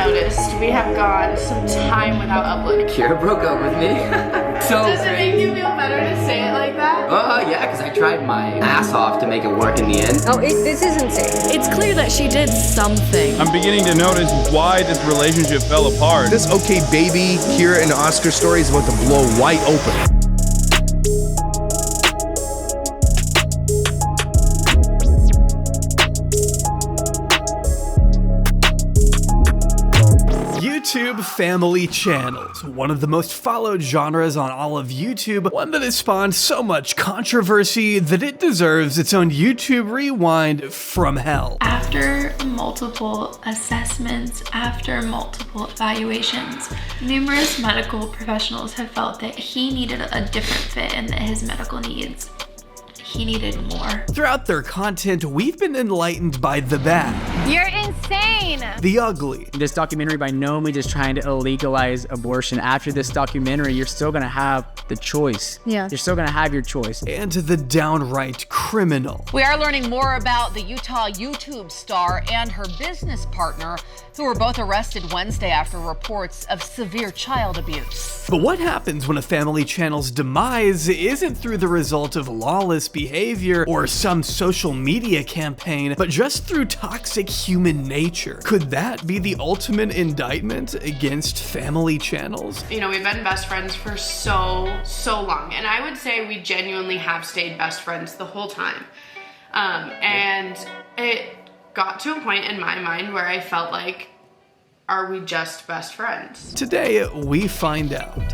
noticed, we have gone some time without uploading. Kyra broke up with me. So does it make you feel better to say it like that? Yeah, because I tried my ass off to make it work in the end. Oh, this is insane. It's clear that she did something. I'm beginning to notice why this relationship fell apart. This OKbaby, Kyra and Oscar story is about to blow wide open. YouTube family channels, one of the most followed genres on all of YouTube, one that has spawned so much controversy that it deserves its own YouTube rewind from hell. After multiple assessments, after multiple evaluations, numerous medical professionals have felt that he needed a different fit and that his medical needs, he needed more. Throughout their content, we've been enlightened by the bad. You're insane. The ugly. This documentary by no means is trying to illegalize abortion. After this documentary, you're still gonna have the choice. Yeah. You're still gonna have your choice. And the downright criminal. We are learning more about the Utah YouTube star and her business partner, who were both arrested Wednesday after reports of severe child abuse. But what happens when a family channel's demise isn't through the result of lawless behavior or some social media campaign, but just through toxic human nature? Could that be the ultimate indictment against family channels? You know, we've been best friends for so long, and I would say we genuinely have stayed best friends the whole time. And it got to a point in my mind where I felt like, are we just best friends? Today, we find out.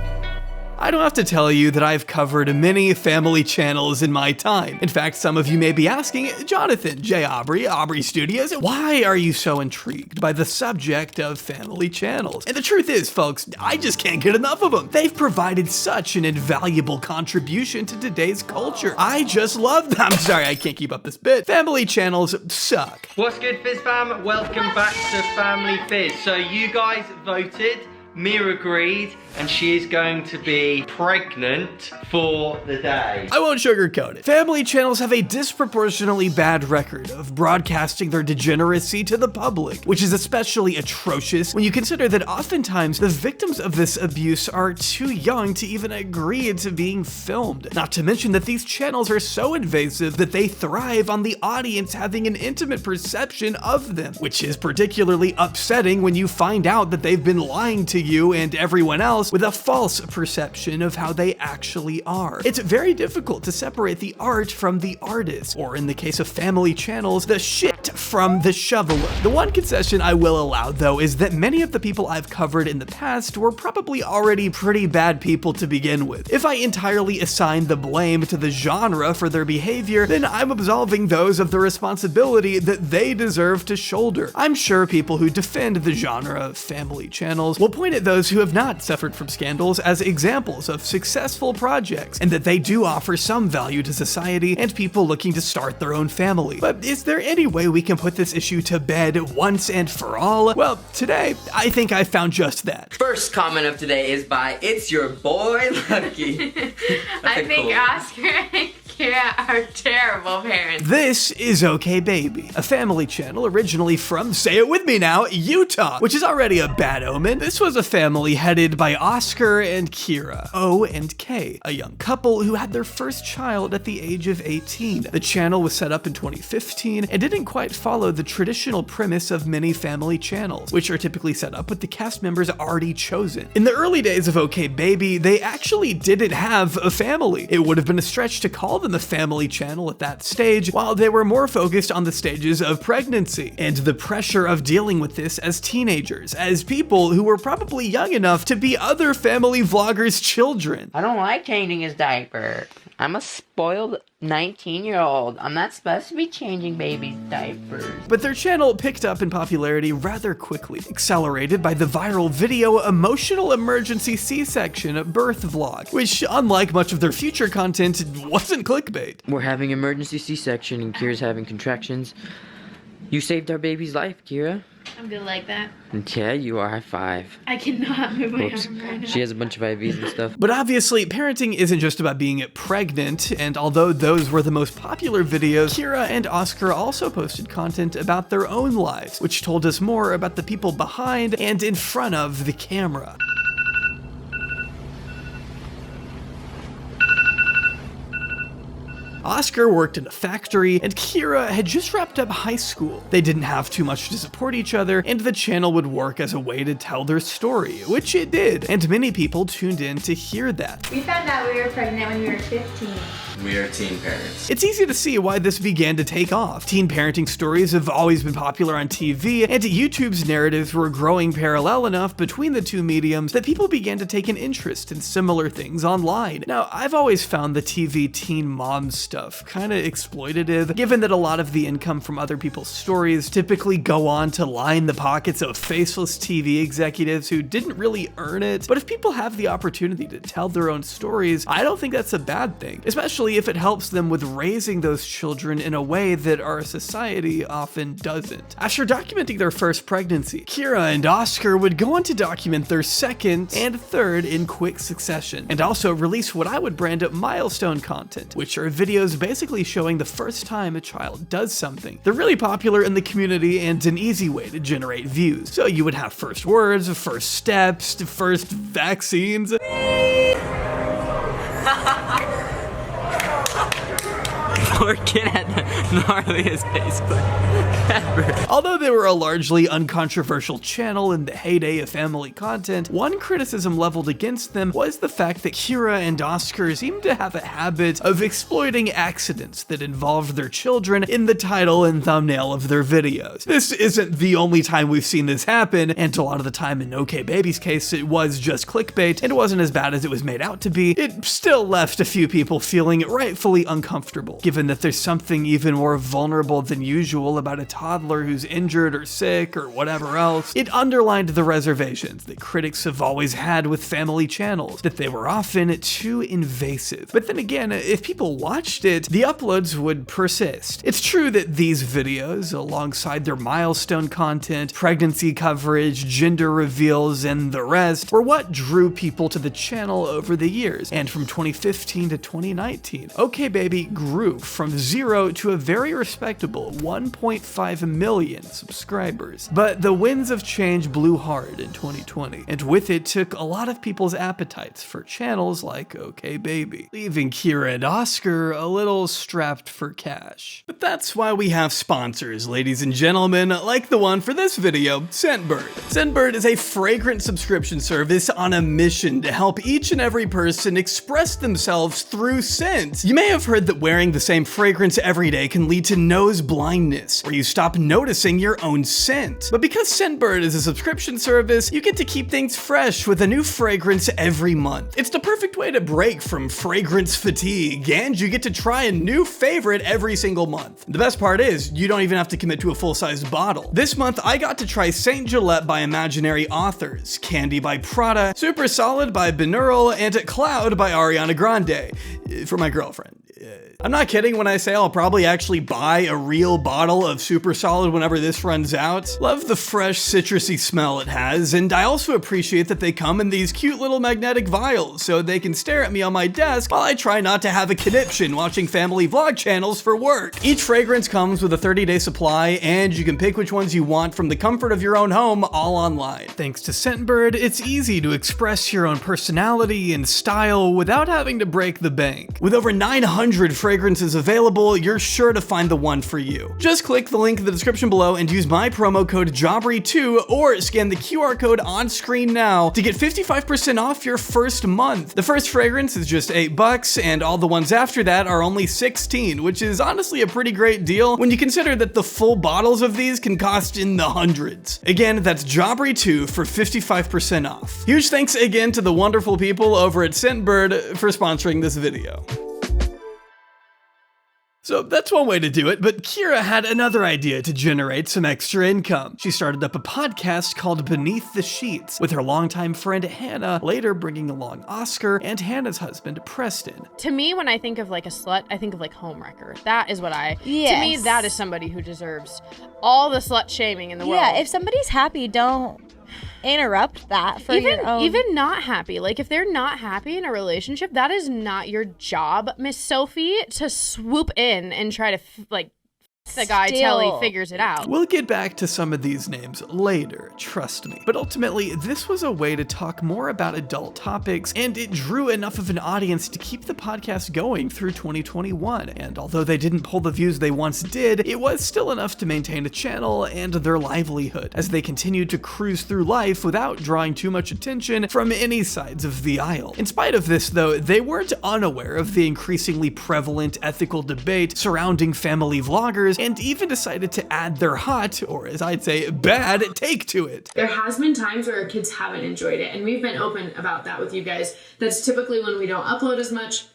I don't have to tell you that I've covered many family channels in my time. In fact, some of you may be asking, Jonathan, J. Aubrey Studios, why are you so intrigued by the subject of family channels? And the truth is, folks, I just can't get enough of them. They've provided such an invaluable contribution to today's culture. I just love them. I'm sorry, I can't keep up this bit. Family channels suck. What's good, Fizz fam? Welcome back to Family Fizz. So you guys voted, Mia agreed, and she is going to be pregnant for the day. I won't sugarcoat it. Family channels have a disproportionately bad record of broadcasting their degeneracy to the public, which is especially atrocious when you consider that oftentimes the victims of this abuse are too young to even agree to being filmed. Not to mention that these channels are so invasive that they thrive on the audience having an intimate perception of them, which is particularly upsetting when you find out that they've been lying to you and everyone else with a false perception of how they actually are. It's very difficult to separate the art from the artist, or in the case of family channels, the shit from the shoveler. The one concession I will allow, though, is that many of the people I've covered in the past were probably already pretty bad people to begin with. If I entirely assign the blame to the genre for their behavior, then I'm absolving those of the responsibility that they deserve to shoulder. I'm sure people who defend the genre of family channels will point at those who have not suffered from scandals as examples of successful projects, and that they do offer some value to society and people looking to start their own family. But is there any way we can put this issue to bed once and for all? Well, today, I think I found just that. First comment of today is by It's Your Boy Lucky. I think cool. Oscar and Kyra are terrible parents. This is OKbaby, a family channel originally from, say it with me now, Utah, which is already a bad omen. This was a family headed by Oscar and Kyra, O and K, a young couple who had their first child at the age of 18. The channel was set up in 2015 and didn't quite follow the traditional premise of many family channels, which are typically set up with the cast members already chosen. In the early days of OKbaby, they actually didn't have a family. It would have been a stretch to call them a family channel at that stage, while they were more focused on the stages of pregnancy and the pressure of dealing with this as teenagers, as people who were probably young enough to be other family vloggers' children. I don't like changing his diaper. I'm a spoiled 19-year-old. I'm not supposed to be changing babies' diapers. But their channel picked up in popularity rather quickly, accelerated by the viral video Emotional Emergency C-Section Birth Vlog, which, unlike much of their future content, wasn't clickbait. We're having emergency C-section and Kyra's having contractions. You saved our baby's life, Kyra. I'm good like that. Yeah, you are. High five. I cannot move my Oops. arm right now. She has a bunch of IVs and stuff. But obviously, parenting isn't just about being pregnant, and although those were the most popular videos, Kyra and Oscar also posted content about their own lives, which told us more about the people behind and in front of the camera. Oscar worked in a factory, and Kyra had just wrapped up high school. They didn't have too much to support each other, and the channel would work as a way to tell their story, which it did, and many people tuned in to hear that. We found out we were pregnant when we were 15. We are teen parents. It's easy to see why this began to take off. Teen parenting stories have always been popular on TV, and YouTube's narratives were growing parallel enough between the two mediums that people began to take an interest in similar things online. Now, I've always found the TV teen mom stuff kind of exploitative, given that a lot of the income from other people's stories typically go on to line the pockets of faceless TV executives who didn't really earn it. But if people have the opportunity to tell their own stories, I don't think that's a bad thing, especially if it helps them with raising those children in a way that our society often doesn't. After documenting their first pregnancy, Kyra and Oscar would go on to document their second and third in quick succession, and also release what I would brand up milestone content, which are videos basically showing the first time a child does something. They're really popular in the community and an easy way to generate views. So you would have first words, first steps, first vaccines. Poor kid had the gnarliest Facebook ever. Although they were a largely uncontroversial channel in the heyday of family content, one criticism leveled against them was the fact that Kyra and Oscar seemed to have a habit of exploiting accidents that involved their children in the title and thumbnail of their videos. This isn't the only time we've seen this happen, and a lot of the time in OKbaby's case it was just clickbait and it wasn't as bad as it was made out to be. It still left a few people feeling rightfully uncomfortable, given that there's something even more vulnerable than usual about a toddler who's injured or sick or whatever else. It underlined the reservations that critics have always had with family channels, that they were often too invasive. But then again, if people watched it, the uploads would persist. It's true that these videos, alongside their milestone content, pregnancy coverage, gender reveals, and the rest, were what drew people to the channel over the years. And from 2015 to 2019, OKbaby grew from 0 to a very respectable 1.5 million subscribers. But the winds of change blew hard in 2020, and with it took a lot of people's appetites for channels like OKbaby, leaving Kyra and Oscar a little strapped for cash. But that's why we have sponsors, ladies and gentlemen, like the one for this video, Scentbird. Scentbird is a fragrant subscription service on a mission to help each and every person express themselves through scent. You may have heard that wearing the same fragrance every day can lead to nose blindness, where you stop noticing your own scent. But because Scentbird is a subscription service, you get to keep things fresh with a new fragrance every month. It's the perfect way to break from fragrance fatigue, and you get to try a new favorite every single month. The best part is, you don't even have to commit to a full-sized bottle. This month, I got to try Saint Gillette by Imaginary Authors, Candy by Prada, Super Solid by Binaural, and Cloud by Ariana Grande, for my girlfriend. I'm not kidding when I say I'll probably actually buy a real bottle of Super Solid whenever this runs out. Love the fresh citrusy smell it has, and I also appreciate that they come in these cute little magnetic vials so they can stare at me on my desk while I try not to have a conniption watching family vlog channels for work. Each fragrance comes with a 30-day supply, and you can pick which ones you want from the comfort of your own home, all online. Thanks to Scentbird, it's easy to express your own personality and style without having to break the bank. With over 900 fragrances available, you're sure to find the one for you. Just click the link in the description below and use my promo code JAWBRY2 or scan the QR code on screen now to get 55% off your first month. The first fragrance is just $8 and all the ones after that are only $16, which is honestly a pretty great deal when you consider that the full bottles of these can cost in the hundreds. Again, that's JAWBRY2 for 55% off. Huge thanks again to the wonderful people over at Scentbird for sponsoring this video. So that's one way to do it, but Kyra had another idea to generate some extra income. She started up a podcast called Beneath the Sheets with her longtime friend Hannah, later bringing along Oscar and Hannah's husband Preston. To me, when I think of like a slut, I think of like homewrecker. That is what to me, Yes. that is somebody who deserves all the slut shaming in the world. Yeah, if somebody's happy, don't interrupt that for your own. Even not happy. Like if they're not happy in a relationship, that is not your job, Miss Sophie, to swoop in and try to the guy till he figures it out. We'll get back to some of these names later, trust me. But ultimately, this was a way to talk more about adult topics, and it drew enough of an audience to keep the podcast going through 2021. And although they didn't pull the views they once did, it was still enough to maintain a channel and their livelihood, as they continued to cruise through life without drawing too much attention from any sides of the aisle. In spite of this, though, they weren't unaware of the increasingly prevalent ethical debate surrounding family vloggers, and even decided to add their hot, or as I'd say, bad take to it. There has been times where our kids haven't enjoyed it, and we've been open about that with you guys. That's typically when we don't upload as much,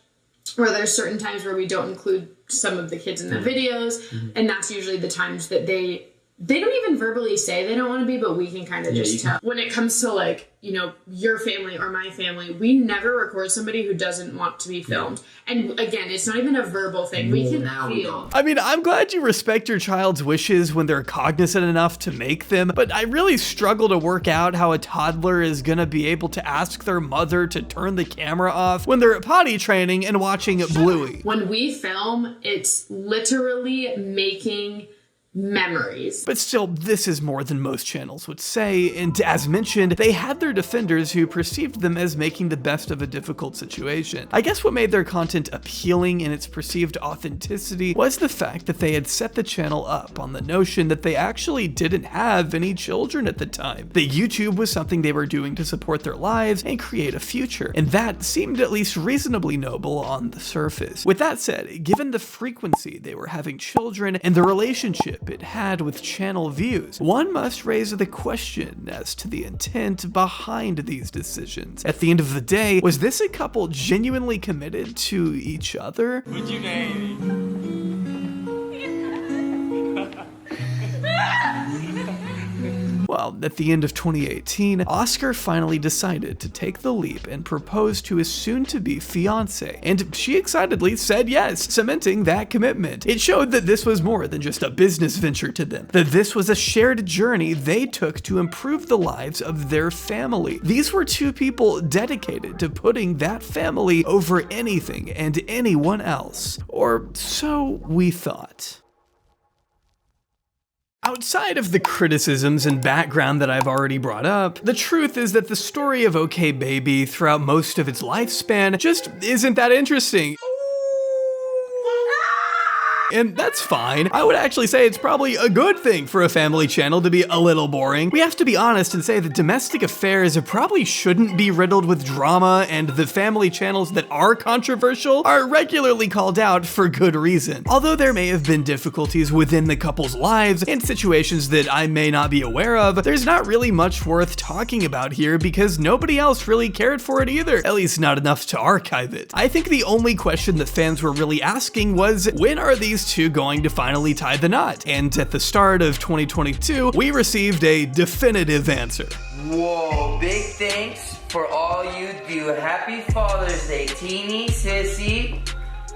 or there's certain times where we don't include some of the kids in the videos, and that's usually the times that they don't even verbally say they don't want to be, but we can kind of just tell. When it comes to like, you know, your family or my family, we never record somebody who doesn't want to be filmed. And again, it's not even a verbal thing. We can feel. I mean, I'm glad you respect your child's wishes when they're cognizant enough to make them, but I really struggle to work out how a toddler is gonna be able to ask their mother to turn the camera off when they're potty training and watching Bluey. When we film, it's literally making memories. But still, this is more than most channels would say, and as mentioned, they had their defenders who perceived them as making the best of a difficult situation. I guess what made their content appealing in its perceived authenticity was the fact that they had set the channel up on the notion that they actually didn't have any children at the time. That YouTube was something they were doing to support their lives and create a future, and that seemed at least reasonably noble on the surface. With that said, given the frequency they were having children and the relationship it had with channel views, one must raise the question as to the intent behind these decisions. At the end of the day, was this a couple genuinely committed to each other? Would you name? Well, at the end of 2018, Oscar finally decided to take the leap and propose to his soon-to-be fiancée, and she excitedly said yes, cementing that commitment. It showed that this was more than just a business venture to them, that this was a shared journey they took to improve the lives of their family. These were two people dedicated to putting that family over anything and anyone else, or so we thought. Outside of the criticisms and background that I've already brought up, the truth is that the story of OKbaby throughout most of its lifespan just isn't that interesting. And that's fine. I would actually say it's probably a good thing for a family channel to be a little boring. We have to be honest and say that domestic affairs probably shouldn't be riddled with drama, and the family channels that are controversial are regularly called out for good reason. Although there may have been difficulties within the couple's lives and situations that I may not be aware of, there's not really much worth talking about here because nobody else really cared for it either, at least not enough to archive it. I think the only question that fans were really asking was, when are these two going to finally tie the knot? And at the start of 2022, we received a definitive answer. Whoa, big thanks for all you do. Happy Father's Day, teeny sissy.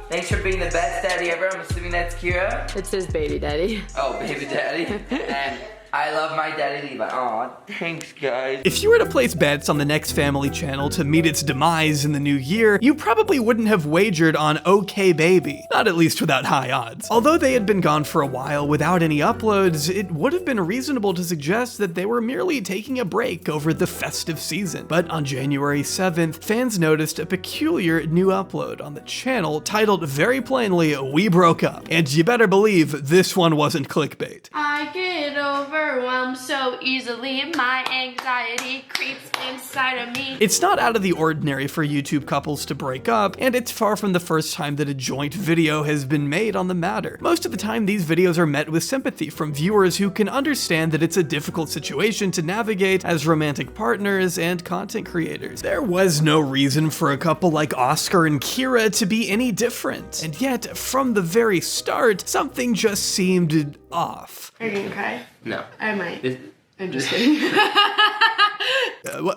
Thanks for being the best daddy ever. I'm assuming that's Kyra. It says baby daddy. Oh, baby daddy. And I love my daddy Levi. Aw, thanks guys. If you were to place bets on the next family channel to meet its demise in the new year, you probably wouldn't have wagered on OKbaby, not at least without high odds. Although they had been gone for a while without any uploads, it would have been reasonable to suggest that they were merely taking a break over the festive season. But on January 7th, fans noticed a peculiar new upload on the channel titled very plainly, "We Broke Up." And you better believe this one wasn't clickbait. I get over overwhelmed so easily. My anxiety creeps inside of me. It's not out of the ordinary for YouTube couples to break up, and it's far from the first time that a joint video has been made on the matter. Most of the time, these videos are met with sympathy from viewers who can understand that it's a difficult situation to navigate as romantic partners and content creators. There was no reason for a couple like Oscar and Kyra to be any different, and yet, from the very start, something just seemed off. Are you gonna cry? No. I might. I'm just kidding.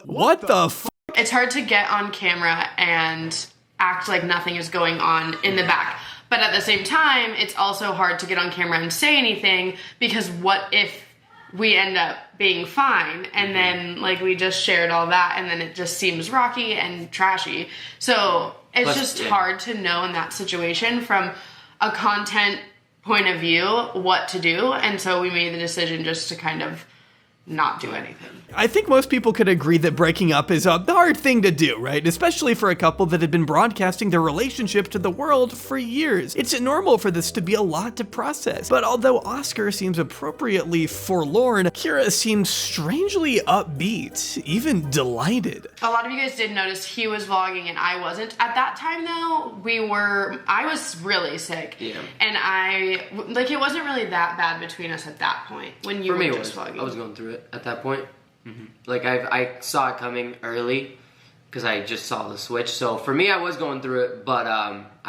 What the f? It's hard to get on camera and act like nothing is going on in the back. But at the same time, it's also hard to get on camera and say anything, because what if we end up being fine and then like we just shared all that and then it just seems rocky and trashy. So it's just hard to know in that situation from a content point of view what to do. And so we made the decision just to kind of not do anything. I think most people could agree that breaking up is a hard thing to do, right? Especially for a couple that had been broadcasting their relationship to the world for years. It's normal for this to be a lot to process. But although Oscar seems appropriately forlorn, Kyra seems strangely upbeat, even delighted. A lot of you guys did notice he was vlogging and I wasn't. At that time though, I was really sick. Yeah. And it wasn't really that bad between us at that point when you were just vlogging. I was going through it at that point. Like I saw it coming early because I just saw the switch. So for me, I was going through it, but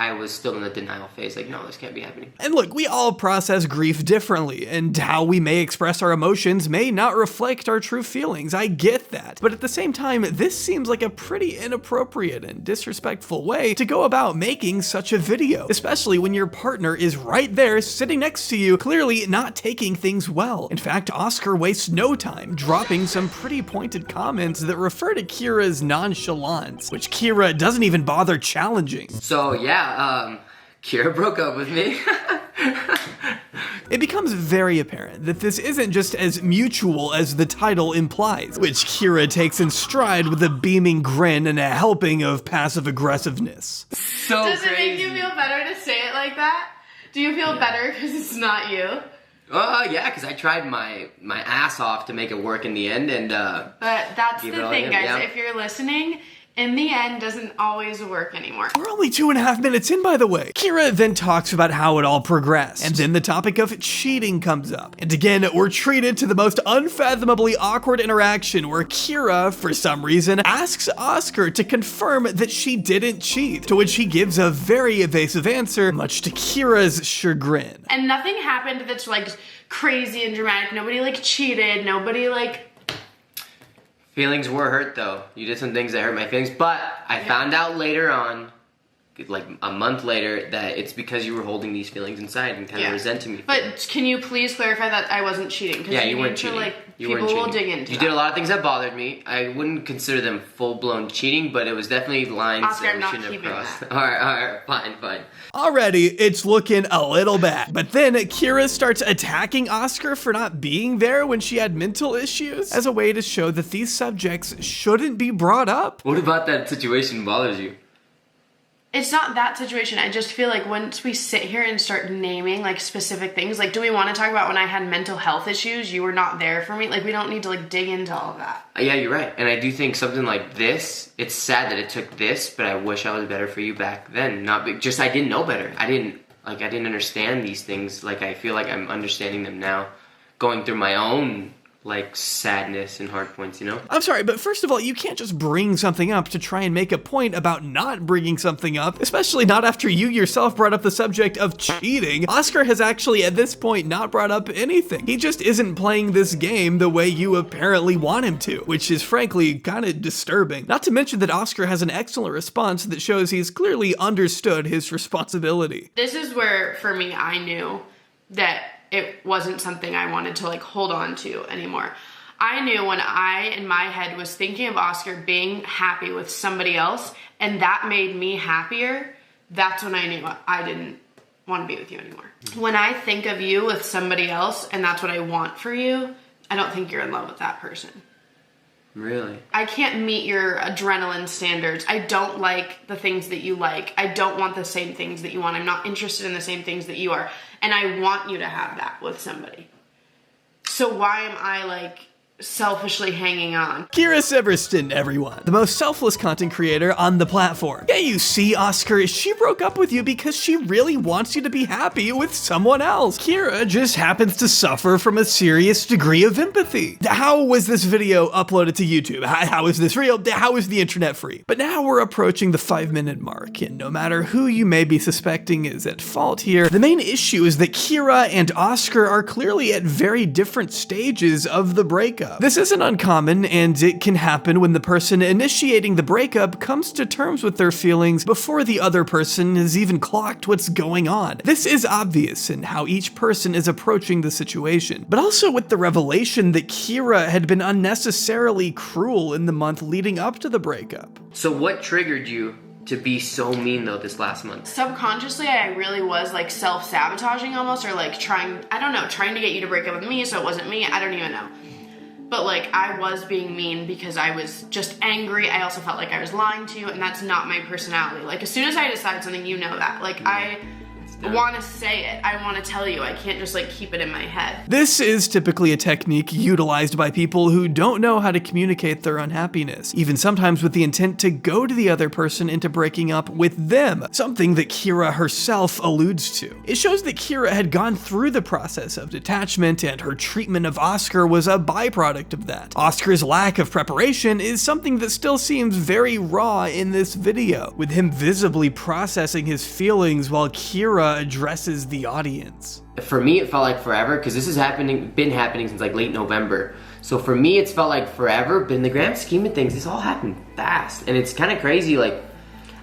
I was still in the denial phase. Like, no, this can't be happening. And look, we all process grief differently, and how we may express our emotions may not reflect our true feelings. I get that. But at the same time, this seems like a pretty inappropriate and disrespectful way to go about making such a video, especially when your partner is right there sitting next to you, clearly not taking things well. In fact, Oscar wastes no time dropping some pretty pointed comments that refer to Kyra's nonchalance, which Kyra doesn't even bother challenging. So yeah, Kyra broke up with me. It becomes very apparent that this isn't just as mutual as the title implies, which Kyra takes in stride with a beaming grin and a helping of passive aggressiveness. So Does it make you feel better to say it like that? Do you feel better because it's not you? Yeah, because I tried my ass off to make it work in the end, and But that's the thing, guys. Yeah. If you're listening, in the end doesn't always work anymore. We're only 2.5 minutes in, by the way. Kyra then talks about how it all progressed, and then the topic of cheating comes up. And again, we're treated to the most unfathomably awkward interaction where Kyra, for some reason, asks Oscar to confirm that she didn't cheat, to which he gives a very evasive answer, much to Kyra's chagrin. And nothing happened that's like crazy and dramatic. Nobody like cheated. Nobody like... Feelings were hurt though. You did some things that hurt my feelings, but I found out later on, like a month later, that it's because you were holding these feelings inside and kind of resenting me. But can you please clarify that I wasn't cheating? Yeah, you weren't cheating. People will dig into You did a lot of things that bothered me. I wouldn't consider them full-blown cheating, but it was definitely lines Oscar, that I'm we not shouldn't have keeping crossed. that. All right, fine. Already, it's looking a little bad. But then Kyra starts attacking Oscar for not being there when she had mental issues, as a way to show that these subjects shouldn't be brought up. What about that situation bothers you? It's not that situation. I just feel like once we sit here and start naming like specific things, like do we want to talk about when I had mental health issues, you were not there for me? Like we don't need to like dig into all of that. Yeah, you're right. And I do think something like this, it's sad that it took this, but I wish I was better for you back then. I didn't know better. I didn't understand these things. Like I feel like I'm understanding them now, going through my own like sadness and hard points, you know? I'm sorry, but first of all, you can't just bring something up to try and make a point about not bringing something up, especially not after you yourself brought up the subject of cheating. Oscar has actually at this point not brought up anything. He just isn't playing this game the way you apparently want him to, which is frankly kind of disturbing. Not to mention that Oscar has an excellent response that shows he's clearly understood his responsibility. This is where, for me, I knew that it wasn't something I wanted to like hold on to anymore. I knew when I, in my head, was thinking of Oscar being happy with somebody else and that made me happier, that's when I knew I didn't want to be with you anymore. When I think of you with somebody else and that's what I want for you, I don't think you're in love with that person. Really? I can't meet your adrenaline standards. I don't like the things that you like. I don't want the same things that you want. I'm not interested in the same things that you are. And I want you to have that with somebody. So why am I like selfishly hanging on? Kyra Severston, everyone. The most selfless content creator on the platform. Yeah, you see, Oscar, she broke up with you because she really wants you to be happy with someone else. Kyra just happens to suffer from a serious degree of empathy. How was this video uploaded to YouTube? How is this real? How is the internet free? But now we're approaching the 5-minute mark, and no matter who you may be suspecting is at fault here, the main issue is that Kyra and Oscar are clearly at very different stages of the breakup. This isn't uncommon, and it can happen when the person initiating the breakup comes to terms with their feelings before the other person has even clocked what's going on. This is obvious in how each person is approaching the situation, but also with the revelation that Kyra had been unnecessarily cruel in the month leading up to the breakup. So what triggered you to be so mean though this last month? Subconsciously, I really was like self-sabotaging almost, or like trying to get you to break up with me so it wasn't me. I don't even know. But like, I was being mean because I was just angry. I also felt like I was lying to you, and that's not my personality. Like, as soon as I decide something, you know that. Like, I want to say it. I want to tell you. I can't just like keep it in my head. This is typically a technique utilized by people who don't know how to communicate their unhappiness, even sometimes with the intent to goad the other person into breaking up with them, something that Kyra herself alludes to. It shows that Kyra had gone through the process of detachment, and her treatment of Oscar was a byproduct of that. Oscar's lack of preparation is something that still seems very raw in this video, with him visibly processing his feelings while Kyra addresses the audience. For me, it felt like forever, because this has been happening since like late November. So for me, it's felt like forever, but in the grand scheme of things, this all happened fast. And it's kind of crazy, like...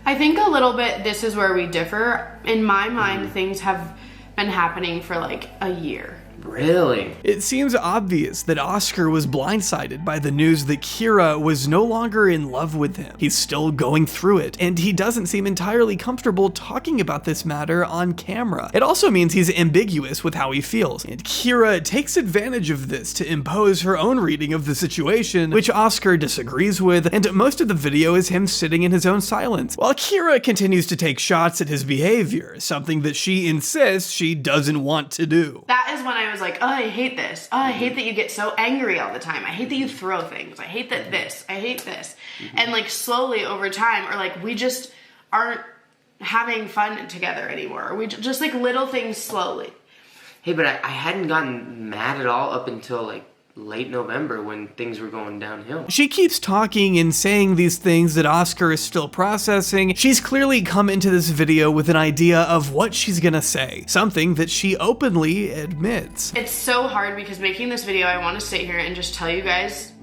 I think a little bit, this is where we differ. In my mind, things have been happening for like a year. Really? It seems obvious that Oscar was blindsided by the news that Kyra was no longer in love with him. He's still going through it, and he doesn't seem entirely comfortable talking about this matter on camera. It also means he's ambiguous with how he feels, and Kyra takes advantage of this to impose her own reading of the situation, which Oscar disagrees with, and most of the video is him sitting in his own silence, while Kyra continues to take shots at his behavior, something that she insists she doesn't want to do. That is when I was like, oh, I hate this. Oh, I hate that you get so angry all the time. I hate that you throw things. I hate that this. I hate this. And like slowly over time, or like we just aren't having fun together anymore. We just like little things slowly. Hey, but I hadn't gotten mad at all up until like late November when things were going downhill. She keeps talking and saying these things that Oscar is still processing. She's clearly come into this video with an idea of what she's gonna say, something that she openly admits. It's so hard because making this video, I want to sit here and just tell you guys,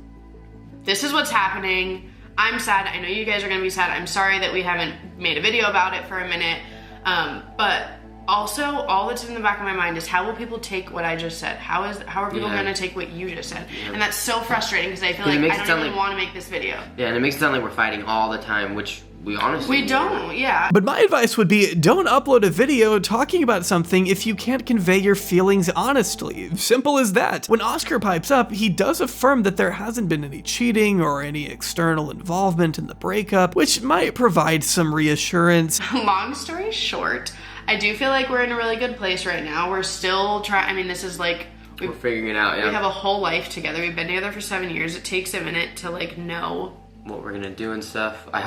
this is what's happening. I'm sad. I know you guys are gonna be sad. I'm sorry that we haven't made a video about it for a minute, but also, all that's in the back of my mind is how will people take what I just said? How are people going to take what you just said? And that's so frustrating because I feel like I don't even want to make this video. Yeah, and it makes it sound like we're fighting all the time, which we honestly don't, yeah. But my advice would be, don't upload a video talking about something if you can't convey your feelings honestly. Simple as that. When Oscar pipes up, he does affirm that there hasn't been any cheating or any external involvement in the breakup, which might provide some reassurance. Long story short, I do feel like we're in a really good place right now. We're still trying, I mean, this is like... We're figuring it out, yeah. We have a whole life together. We've been together for 7 years. It takes a minute to like know what we're gonna do and stuff. I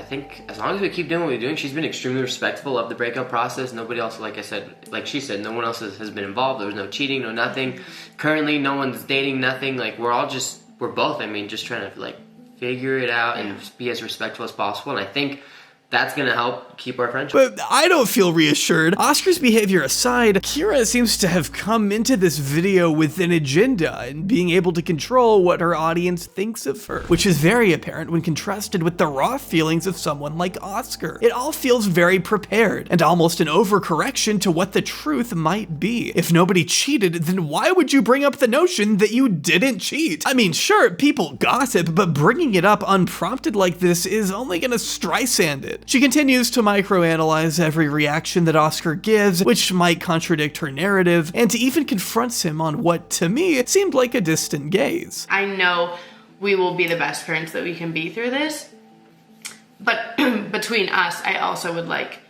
think as long as we keep doing what we're doing, she's been extremely respectful of the breakup process. Nobody else, like she said, no one else has been involved. There was no cheating, no nothing. Currently, no one's dating, nothing. Like, we're both, I mean, just trying to like figure it out and be as respectful as possible. And I think that's gonna help keep our friendship. But I don't feel reassured. Oscar's behavior aside, Kyra seems to have come into this video with an agenda and being able to control what her audience thinks of her, which is very apparent when contrasted with the raw feelings of someone like Oscar. It all feels very prepared and almost an overcorrection to what the truth might be. If nobody cheated, then why would you bring up the notion that you didn't cheat? I mean, sure, people gossip, but bringing it up unprompted like this is only gonna Streisand it. She continues to microanalyze every reaction that Oscar gives, which might contradict her narrative, and even confronts him on what, to me, seemed like a distant gaze. I know we will be the best parents that we can be through this, but between us, I also would like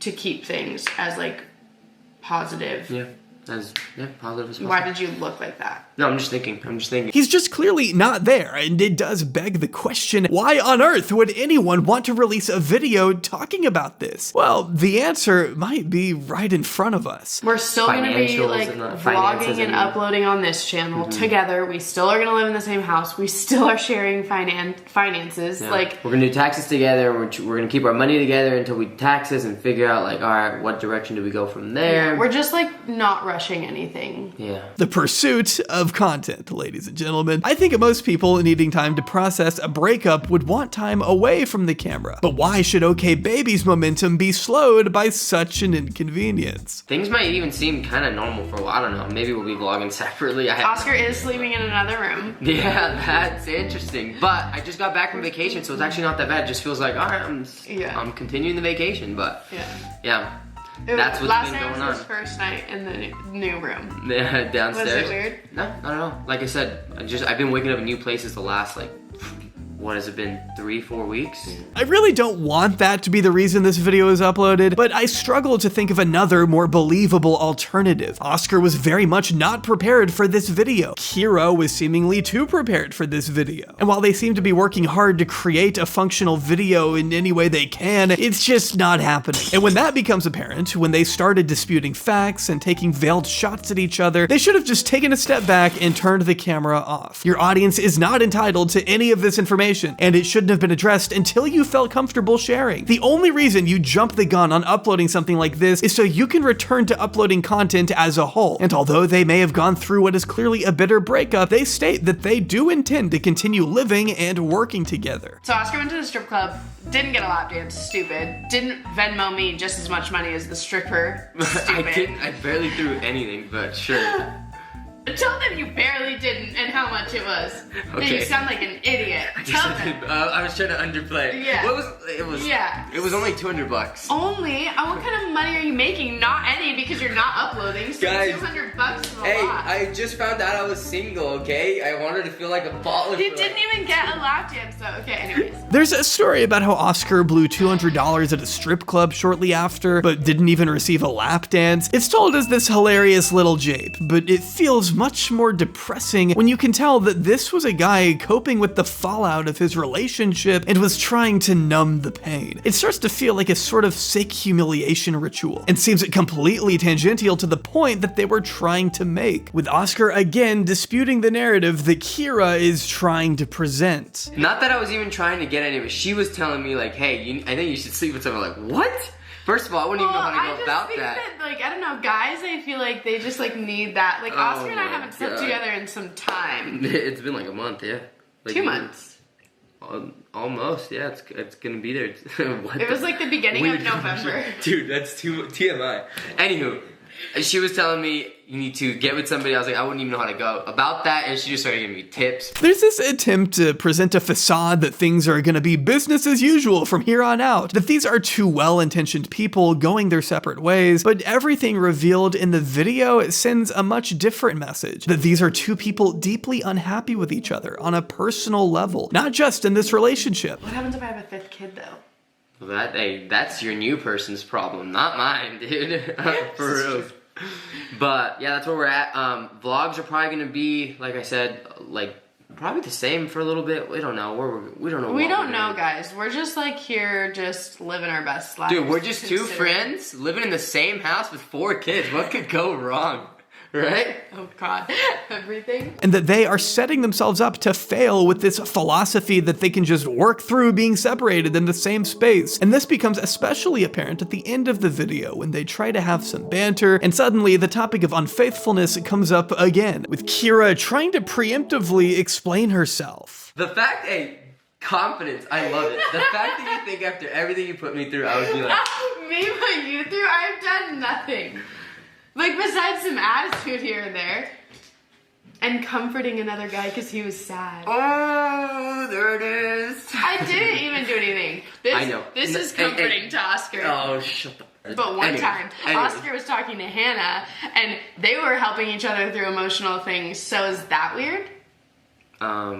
to keep things as like positive as positive as possible. Why did you look like that? No, I'm just thinking. He's just clearly not there, and it does beg the question, why on earth would anyone want to release a video talking about this? Well, the answer might be right in front of us. We're still going to be like vlogging and uploading on this channel together. We still are going to live in the same house. We still are sharing finances. Yeah. Like, we're going to do taxes together. We're going to keep our money together until we taxes and figure out like, all right, what direction do we go from there? Yeah, we're just like not rushing anything. Yeah. The pursuit of content, ladies and gentlemen. I think most people needing time to process a breakup would want time away from the camera. But why should OKbaby's momentum be slowed by such an inconvenience? Things might even seem kind of normal for a while. I don't know. Maybe we'll be vlogging separately. Oscar is sleeping in another room. Yeah, that's interesting. But I just got back from vacation, so it's actually not that bad. It just feels like, all right, I'm continuing the vacation. But yeah. That's what's been going on. Last night was his first night in the new room. Yeah, downstairs. Was it weird? No, not at all. Like I said, I've been waking up in new places the last like, what has it been, 3-4 weeks? I really don't want that to be the reason this video is uploaded, but I struggle to think of another more believable alternative. Oscar was very much not prepared for this video. Kyra was seemingly too prepared for this video. And while they seem to be working hard to create a functional video in any way they can, it's just not happening. And when that becomes apparent, when they started disputing facts and taking veiled shots at each other, they should have just taken a step back and turned the camera off. Your audience is not entitled to any of this information, and it shouldn't have been addressed until you felt comfortable sharing. The only reason you jump the gun on uploading something like this is so you can return to uploading content as a whole. And although they may have gone through what is clearly a bitter breakup, they state that they do intend to continue living and working together. So Oscar went to the strip club, didn't get a lap dance, stupid. Didn't Venmo me just as much money as the stripper, stupid. I barely threw anything, but sure. Tell them you barely didn't and how much it was. Okay. You sound like an idiot. Tell them. I was trying to underplay. Yeah. It was only $200. Only? What kind of money are you making? Not any, because you're not uploading. So Guys, $200 is a lot. I just found out I was single, okay? I wanted to feel like a baller. You didn't even get a lap dance, though. Okay, anyways. There's a story about how Oscar blew $200 at a strip club shortly after, but didn't even receive a lap dance. It's told as this hilarious little jape, but it feels much more depressing when you can tell that this was a guy coping with the fallout of his relationship and was trying to numb the pain. It starts to feel like a sort of sick humiliation ritual and seems completely tangential to the point that they were trying to make, with Oscar again disputing the narrative that Kyra is trying to present. Not that I was even trying to get any, but she was telling me like, hey, I think you should sleep with someone. Like, what? First of all, I wouldn't even know how to go about that. Like, I don't know, guys, I feel like they just like need that. Like, Oscar and I haven't slept together in some time. It's been like a month, yeah. Like 2 months. Almost, yeah. It's gonna be there. It was like the beginning of November. Dude, that's too TMI. Anywho, she was telling me you need to get with somebody. I was like, I wouldn't even know how to go about that, and she just started giving me tips. There's this attempt to present a facade that things are gonna be business as usual from here on out, that these are two well-intentioned people going their separate ways, but everything revealed in the video sends a much different message, that these are two people deeply unhappy with each other on a personal level, not just in this relationship. What happens if I have a 5th kid, though? Well, that's your new person's problem, not mine, dude. For real. But yeah, that's where we're at. Vlogs are probably gonna be, like I said, like probably the same for a little bit. We don't know. We don't know. We don't know, guys. We're just like here, just living our best lives. Dude, we're just two friends living in the same house with 4 kids. What could go wrong? Right? Oh God, everything. And that they are setting themselves up to fail with this philosophy that they can just work through being separated in the same space. And this becomes especially apparent at the end of the video when they try to have some banter, and suddenly the topic of unfaithfulness comes up again, with Kyra trying to preemptively explain herself. The fact, confidence, I love it. The fact that you think after everything you put me through, I would be like... Me put you through? I've done nothing. Like, besides some attitude here and there. And comforting another guy because he was sad. Oh, there it is. I didn't even do anything. I know. This is comforting to Oscar. Oh, shut up. But one time, Oscar was talking to Hannah, and they were helping each other through emotional things. So is that weird?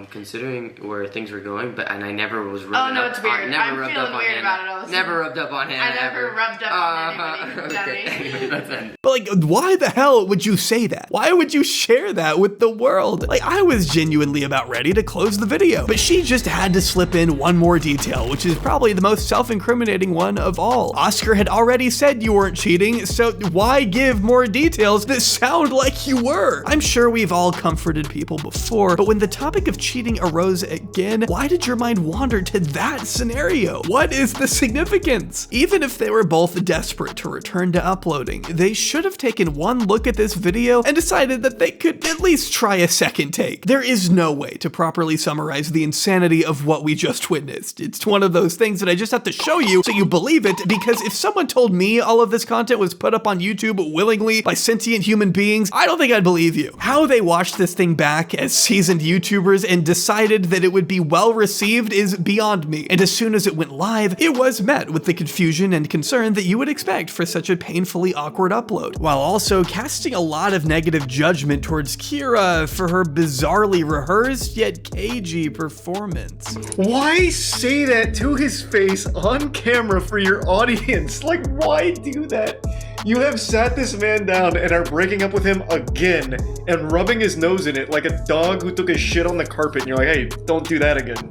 considering where things were going, and I never was rubbing Oh, no, up. it's weird. Never I'm rubbed feeling up on weird Hannah. about it all of a sudden. Never rubbed up on Hannah. I never ever. rubbed up on anybody, Okay. Anyway, that's it. But like, why the hell would you say that? Why would you share that with the world? Like, I was genuinely about ready to close the video, but she just had to slip in one more detail, which is probably the most self-incriminating one of all. Oscar had already said you weren't cheating, so why give more details that sound like you were? I'm sure we've all comforted people before, but when the topic of cheating arose again, why did your mind wander to that scenario? What is the significance? Even if they were both desperate to return to uploading, they should have taken one look at this video and decided that they could at least try a second take. There is no way to properly summarize the insanity of what we just witnessed. It's one of those things that I just have to show you so you believe it, because if someone told me all of this content was put up on YouTube willingly by sentient human beings, I don't think I'd believe you. How they watched this thing back as seasoned YouTubers and decided that it would be well received is beyond me. And as soon as it went live, it was met with the confusion and concern that you would expect for such a painfully awkward upload, while also casting a lot of negative judgment towards Kyra for her bizarrely rehearsed yet cagey performance. Why say that to his face on camera for your audience? Like, why do that? You have sat this man down and are breaking up with him again and rubbing his nose in it like a dog who took a shit on the carpet, and you're like, hey, don't do that again.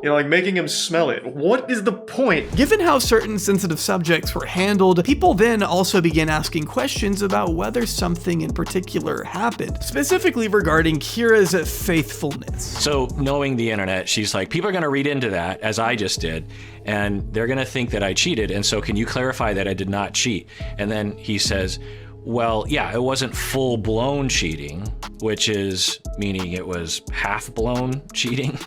You know, like making him smell it. What is the point? Given how certain sensitive subjects were handled, people then also began asking questions about whether something in particular happened, specifically regarding Kyra's faithfulness. So knowing the internet, she's like, people are gonna read into that, as I just did, and they're gonna think that I cheated, and so can you clarify that I did not cheat? And then he says, well, yeah, it wasn't full-blown cheating, which is meaning it was half-blown cheating,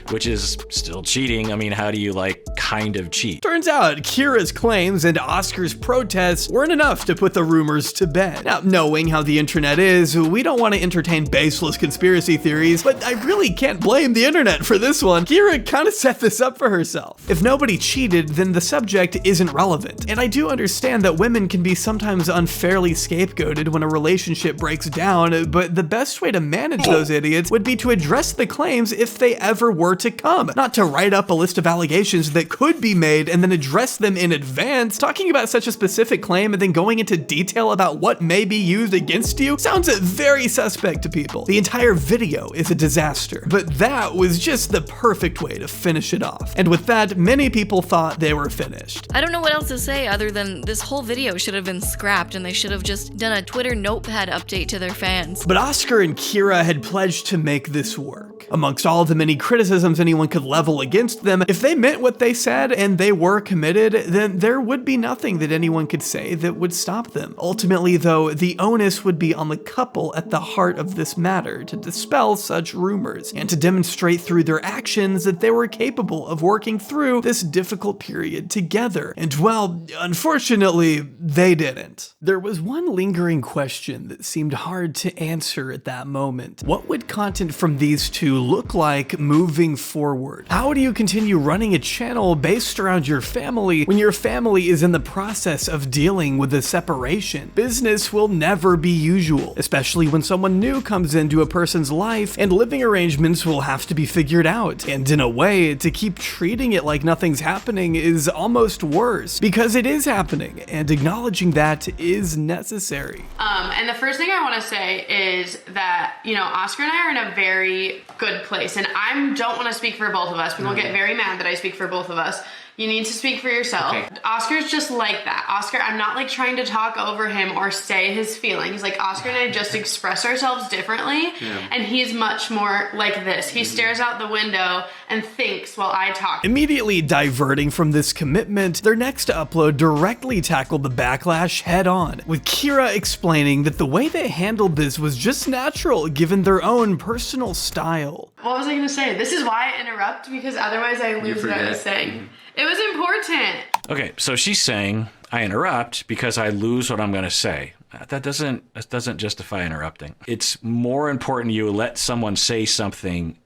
which is still cheating. I mean, how do you like kind of cheat? Turns out Kyra's claims and Oscar's protests weren't enough to put the rumors to bed. Now, knowing how the internet is, we don't want to entertain baseless conspiracy theories, but I really can't blame the internet for this one. Kyra kind of set this up for herself. If nobody cheated, then the subject isn't relevant. And I do understand that women can be sometimes unfairly scapegoated when a relationship breaks down, but the best way to manage those idiots would be to address the claims if they ever were to come, not to write up a list of allegations that could be made and then address them in advance. Talking about such a specific claim and then going into detail about what may be used against you sounds very suspect to people. The entire video is a disaster, but that was just the perfect way to finish it off. And with that, many people thought they were finished. I don't know what else to say other than this whole video should have been scrapped and they should have just done a Twitter notepad update to their fans. But Oscar and Kyra had pledged to make this work. Amongst all the many criticisms anyone could level against them, if they meant what they said and they were committed, then there would be nothing that anyone could say that would stop them. Ultimately, though, the onus would be on the couple at the heart of this matter to dispel such rumors and to demonstrate through their actions that they were capable of working through this difficult period together. And well, unfortunately, they didn't. There was one lingering question that seemed hard to answer at that moment. What would content from these two look like moving forward? How do you continue running a channel based around your family when your family is in the process of dealing with a separation? Business will never be usual, especially when someone new comes into a person's life, and living arrangements will have to be figured out. And in a way, to keep treating it like nothing's happening is almost worse, because it is happening, and acknowledging that is necessary. And the first thing I want to say is that, you know, Oscar and I are in a very good place, and I don't want to speak for both of us. People get very mad that I speak for both of us. You need to speak for yourself. Okay. Oscar's just like that. Oscar, I'm not like trying to talk over him or say his feelings. Like Oscar and I just express ourselves differently, and he's much more like this. He stares out the window and thinks while I talk. Immediately diverting from this commitment, their next upload directly tackled the backlash head on, with Kyra explaining that the way they handled this was just natural given their own personal style. What was I gonna say? This is why I interrupt, because otherwise I lose what I was saying. It was important. Okay, so she's saying I interrupt because I lose what I'm going to say. That doesn't justify interrupting. It's more important you let someone say something.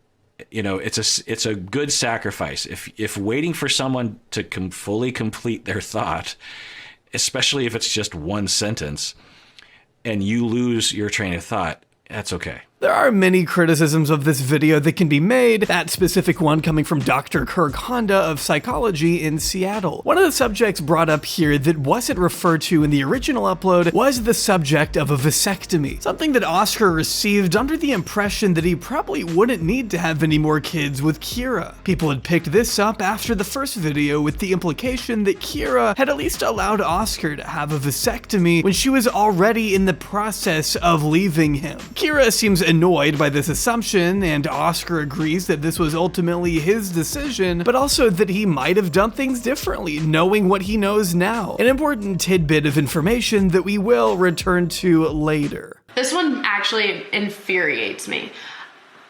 You know, it's a good sacrifice. If waiting for someone to fully complete their thought, especially if it's just one sentence, and you lose your train of thought, that's okay. There are many criticisms of this video that can be made, that specific one coming from Dr. Kirk Honda of Psychology in Seattle. One of the subjects brought up here that wasn't referred to in the original upload was the subject of a vasectomy, something that Oscar received under the impression that he probably wouldn't need to have any more kids with Kyra. People had picked this up after the first video with the implication that Kyra had at least allowed Oscar to have a vasectomy when she was already in the process of leaving him. Kyra seems annoyed by this assumption, and Oscar agrees that this was ultimately his decision, but also that he might have done things differently, knowing what he knows now. An important tidbit of information that we will return to later. This one actually infuriates me.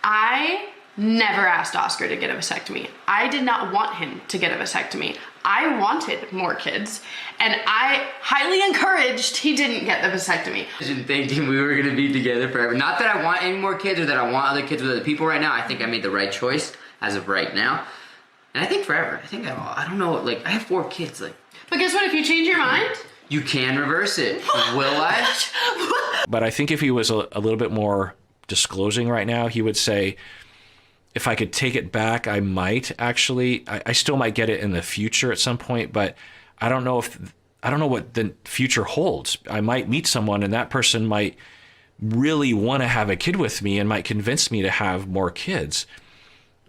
I never asked Oscar to get a vasectomy. I did not want him to get a vasectomy. I wanted more kids, and I highly encouraged he didn't get the vasectomy. Thinking we were gonna be together forever. Not that I want any more kids or that I want other kids with other people right now. I think I made the right choice as of right now. And I think forever. I don't know, like, I have 4 kids, like. But guess what, if you change your mind? You can reverse it. Will I? But I think if he was a little bit more disclosing right now, he would say, if I could take it back, I might actually. I still might get it in the future at some point, but I don't know what the future holds. I might meet someone and that person might really want to have a kid with me and might convince me to have more kids.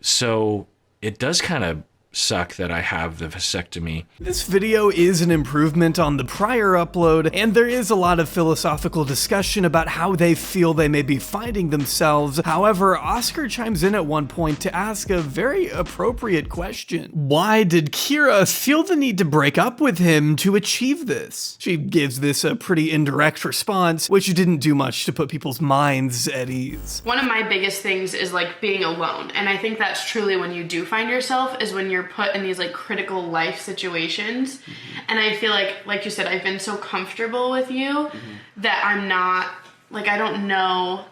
So it does kind of suck that I have the vasectomy. This video is an improvement on the prior upload, and there is a lot of philosophical discussion about how they feel they may be finding themselves. However, Oscar chimes in at one point to ask a very appropriate question. Why did Kyra feel the need to break up with him to achieve this? She gives this a pretty indirect response, which didn't do much to put people's minds at ease. One of my biggest things is like being alone, and I think that's truly when you do find yourself is when you're put in these like critical life situations. And I feel like you said, I've been so comfortable with you that I'm not, like, I don't know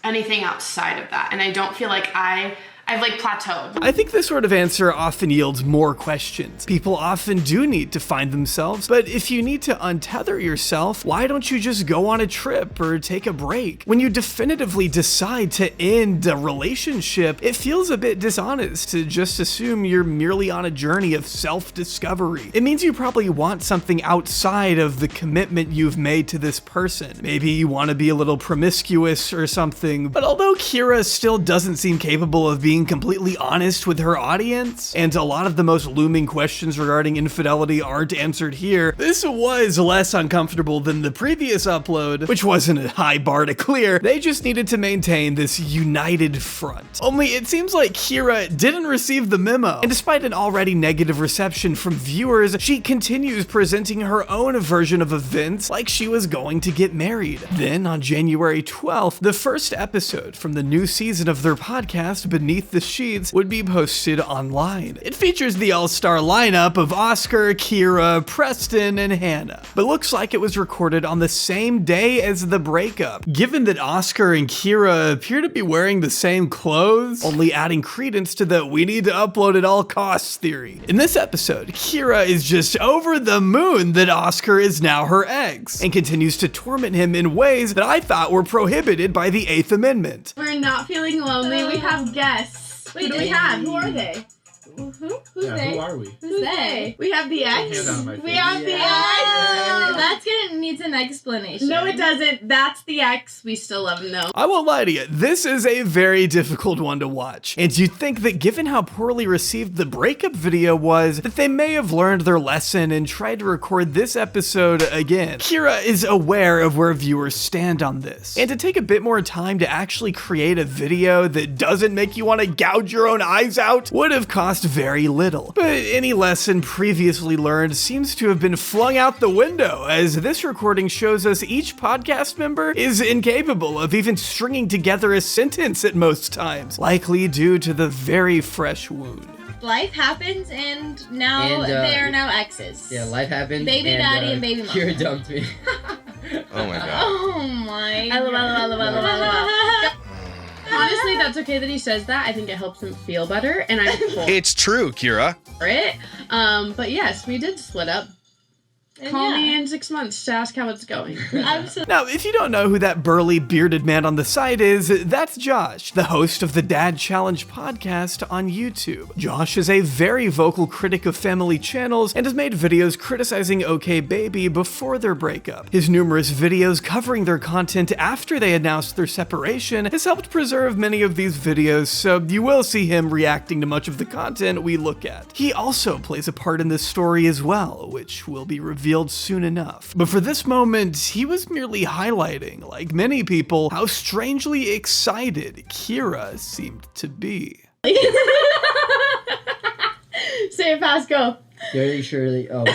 anything outside of that. And I don't feel like I've like plateaued. I think this sort of answer often yields more questions. People often do need to find themselves, but if you need to untether yourself, why don't you just go on a trip or take a break? When you definitively decide to end a relationship, it feels a bit dishonest to just assume you're merely on a journey of self-discovery. It means you probably want something outside of the commitment you've made to this person. Maybe you want to be a little promiscuous or something, but although Kyra still doesn't seem capable of being completely honest with her audience, and a lot of the most looming questions regarding infidelity aren't answered here, this was less uncomfortable than the previous upload, which wasn't a high bar to clear. They just needed to maintain this united front. Only it seems like Kyra didn't receive the memo, and despite an already negative reception from viewers, she continues presenting her own version of events like she was going to get married. Then on January 12th, the first episode from the new season of their podcast, Beneath the Sheets, would be posted online. It features the all-star lineup of Oscar, Kyra, Preston, and Hannah, but looks like it was recorded on the same day as the breakup, given that Oscar and Kyra appear to be wearing the same clothes, only adding credence to the we need to upload at all costs theory. In this episode, Kyra is just over the moon that Oscar is now her ex, and continues to torment him in ways that I thought were prohibited by the 8th Amendment. We're not feeling lonely, we have guests. Wait, who do we have? Who are they? Who's they? Who are we? Who's they? We have the ex. We have the ex. That's gonna need an explanation. No, it doesn't. That's the ex. We still love him though. I won't lie to you, this is a very difficult one to watch. And you'd think that given how poorly received the breakup video was, that they may have learned their lesson and tried to record this episode again. Kyra is aware of where viewers stand on this. And to take a bit more time to actually create a video that doesn't make you want to gouge your own eyes out would have cost very little. But any lesson previously learned seems to have been flung out the window, as this recording shows us each podcast member is incapable of even stringing together a sentence at most times, likely due to the very fresh wound. Life happens, and now they are now exes. Yeah, life happened. Baby daddy and baby mama. Kyra dumped me. Oh my god. Oh my god. Honestly, that's okay that he says that. I think it helps him feel better, and I'm full It's true, Kyra. for it. But yes, we did split up. Call me in 6 months to ask how it's going. Absolutely. Now, if you don't know who that burly bearded man on the side is, that's Josh, the host of the Dad Challenge podcast on YouTube. Josh is a very vocal critic of family channels and has made videos criticizing OKbaby before their breakup. His numerous videos covering their content after they announced their separation has helped preserve many of these videos, so you will see him reacting to much of the content we look at. He also plays a part in this story as well, which will be revealed soon enough. But for this moment, he was merely highlighting, like many people, how strangely excited Kyra seemed to be. Say it fast, go. Very surely. Oh.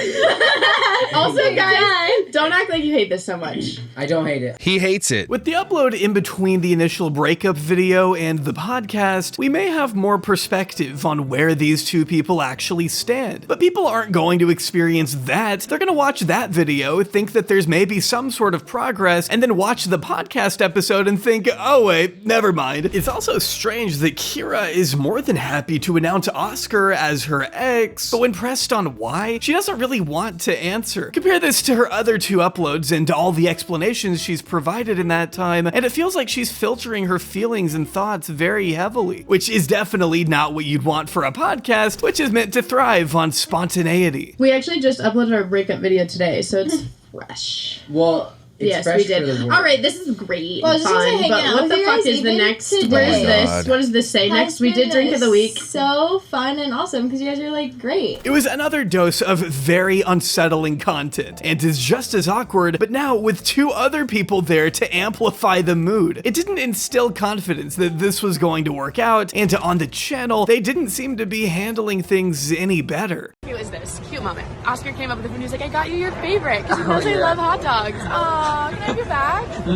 Also, guys, don't act like you hate this so much. I don't hate it. He hates it. With the upload in between the initial breakup video and the podcast, we may have more perspective on where these two people actually stand. But people aren't going to experience that. They're going to watch that video, think that there's maybe some sort of progress, and then watch the podcast episode and think, oh wait, never mind. It's also strange that Kyra is more than happy to announce Oscar as her ex, but when pressed on why, she doesn't really want to answer. Compare this to her other two uploads and all the explanations she's provided in that time, and it feels like she's filtering her feelings and thoughts very heavily, which is definitely not what you'd want for a podcast, which is meant to thrive on spontaneity. We actually just uploaded our breakup video today, so it's fresh. Well, it's yes, fresh we did. for the world. All right, this is great. Well, and fun, but what the fuck is the next? Where is this? What does this say next? We did drink of the week. So fun and awesome because you guys are like great. It was another dose of very unsettling content and is just as awkward, but now with two other people there to amplify the mood. It didn't instill confidence that this was going to work out, and on the channel, they didn't seem to be handling things any better. Cute is this? Cute moment. Oscar came up with the food and he was like, I got you your favorite because he knows I love hot dogs. Can I have your bag?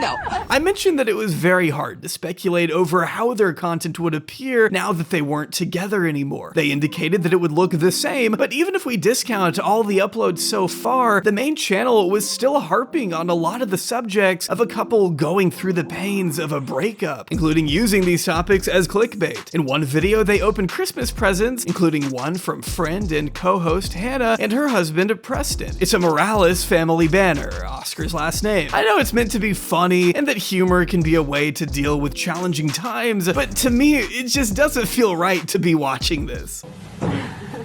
No. I mentioned that it was very hard to speculate over how their content would appear now that they weren't together anymore. They indicated that it would look the same, but even if we discount all the uploads so far, the main channel was still harping on a lot of the subjects of a couple going through the pains of a breakup, including using these topics as clickbait. In one video, they opened Christmas presents, including one from friend and co-host Hannah and her husband Preston. It's a Morales family banner, Oscar's last name. I know it's meant to be funny and that humor can be a way to deal with challenging times, but to me, it just doesn't feel right to be watching this.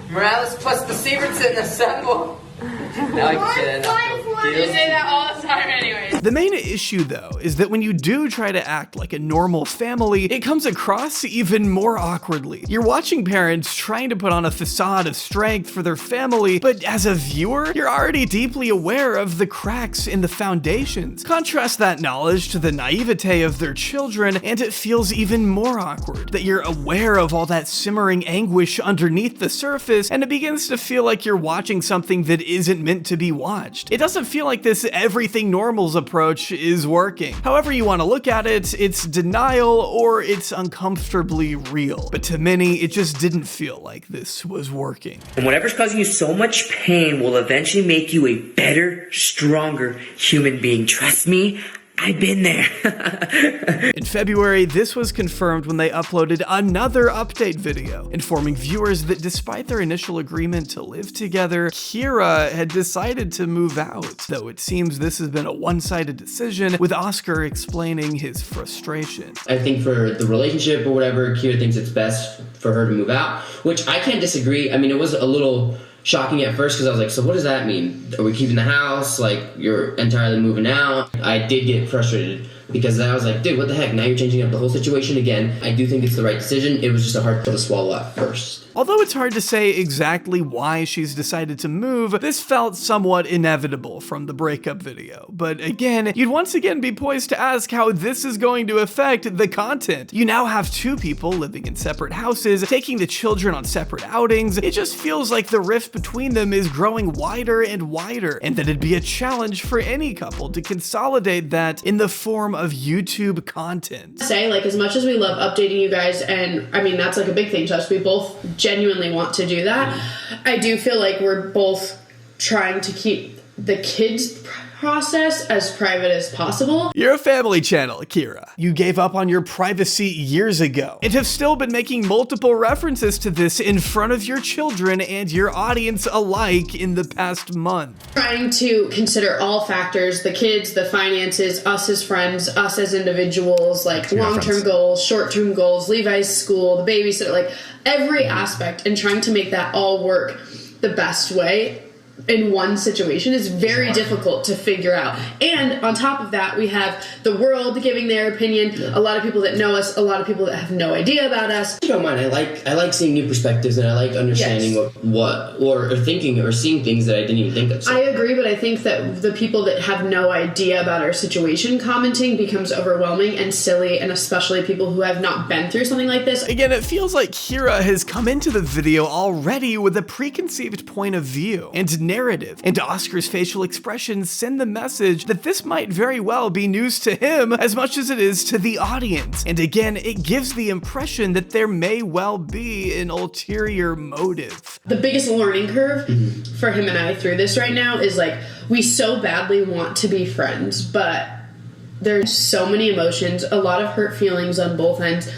Morales plus the Severson assemble. Now I can say that. You say that all the time anyways. The main issue, though, is that when you do try to act like a normal family, it comes across even more awkwardly. You're watching parents trying to put on a facade of strength for their family, but as a viewer, you're already deeply aware of the cracks in the foundations. Contrast that knowledge to the naivete of their children, and it feels even more awkward that you're aware of all that simmering anguish underneath the surface, and it begins to feel like you're watching something that isn't meant to be watched. It doesn't feel like this everything normals approach is working. However you want to look at it, it's denial or it's uncomfortably real. But to many, it just didn't feel like this was working. And whatever's causing you so much pain will eventually make you a better, stronger human being. Trust me, I've been there. In February, this was confirmed when they uploaded another update video, informing viewers that despite their initial agreement to live together, Kyra had decided to move out, though it seems this has been a one-sided decision, with Oscar explaining his frustration. I think for the relationship or whatever, Kyra thinks it's best for her to move out, which I can't disagree. I mean, it was a little shocking at first because I was like, so what does that mean? Are we keeping the house? Like, you're entirely moving out? I did get frustrated because I was like, dude, what the heck? Now you're changing up the whole situation again. I do think it's the right decision. It was just a hard pill to swallow at first. Although it's hard to say exactly why she's decided to move, this felt somewhat inevitable from the breakup video. But again, you'd once again be poised to ask how this is going to affect the content. You now have two people living in separate houses, taking the children on separate outings. It just feels like the rift between them is growing wider and wider, and that it'd be a challenge for any couple to consolidate that in the form of YouTube content. Say, like, as much as we love updating you guys, and I mean, that's like a big thing to us, we both genuinely want to do that. I do feel like we're both trying to keep the kids process as private as possible. You're a family channel, Kyra. You gave up on your privacy years ago and have still been making multiple references to this in front of your children and your audience alike in the past month. Trying to consider all factors, the kids, the finances, us as friends, us as individuals, like long-term goals, short-term goals, Levi's school, the babysitter, like every aspect, and trying to make that all work the best way in one situation is very difficult to figure out. And on top of that, we have the world giving their opinion, a lot of people that know us, a lot of people that have no idea about us. I don't mind. I like seeing new perspectives, and I like understanding what or thinking or seeing things that I didn't even think of. So. I agree, but I think that the people that have no idea about our situation commenting becomes overwhelming and silly, and especially people who have not been through something like this. Again, it feels like Kyra has come into the video already with a preconceived point of view and narrative, and Oscar's facial expressions send the message that this might very well be news to him as much as it is to the audience. And again, it gives the impression that there may well be an ulterior motive. The biggest learning curve for him and I through this right now is like, we so badly want to be friends, but there's so many emotions, a lot of hurt feelings on both ends,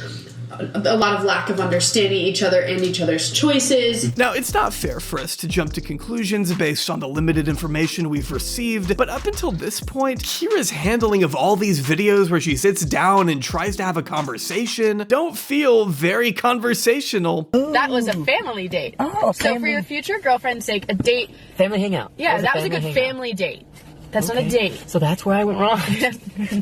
a lot of lack of understanding each other and each other's choices. Now, it's not fair for us to jump to conclusions based on the limited information we've received, but up until this point, Kyra's handling of all these videos where she sits down and tries to have a conversation don't feel very conversational. That was a family date. Oh, so for your future girlfriend's sake, a date. Family hangout. Yeah, that was a good family date. That's not a date. So that's where I went wrong.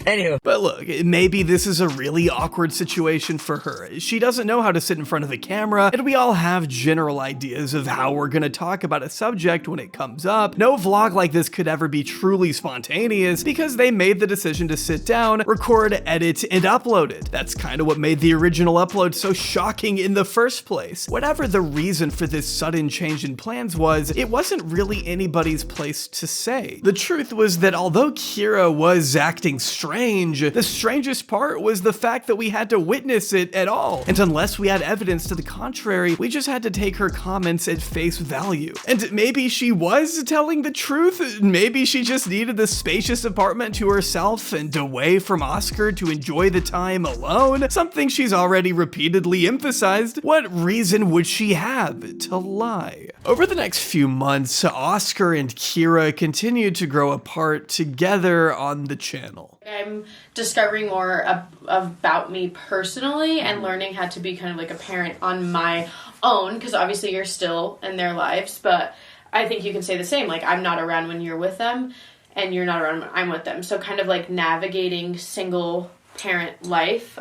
Anyway. But look, maybe this is a really awkward situation for her. She doesn't know how to sit in front of a camera, and we all have general ideas of how we're gonna talk about a subject when it comes up. No vlog like this could ever be truly spontaneous because they made the decision to sit down, record, edit, and upload it. That's kind of what made the original upload so shocking in the first place. Whatever the reason for this sudden change in plans was, it wasn't really anybody's place to say. The truth was that although Kyra was acting strange, the strangest part was the fact that we had to witness it at all. And unless we had evidence to the contrary, we just had to take her comments at face value. And maybe she was telling the truth. Maybe she just needed the spacious apartment to herself and away from Oscar to enjoy the time alone, something she's already repeatedly emphasized. What reason would she have to lie? Over the next few months, Oscar and Kyra continued to grow apart together on the channel. I'm discovering more about me personally and learning how to be kind of like a parent on my own, because obviously you're still in their lives, but I think you can say the same. Like, I'm not around when you're with them and you're not around when I'm with them. So kind of like navigating single parent life.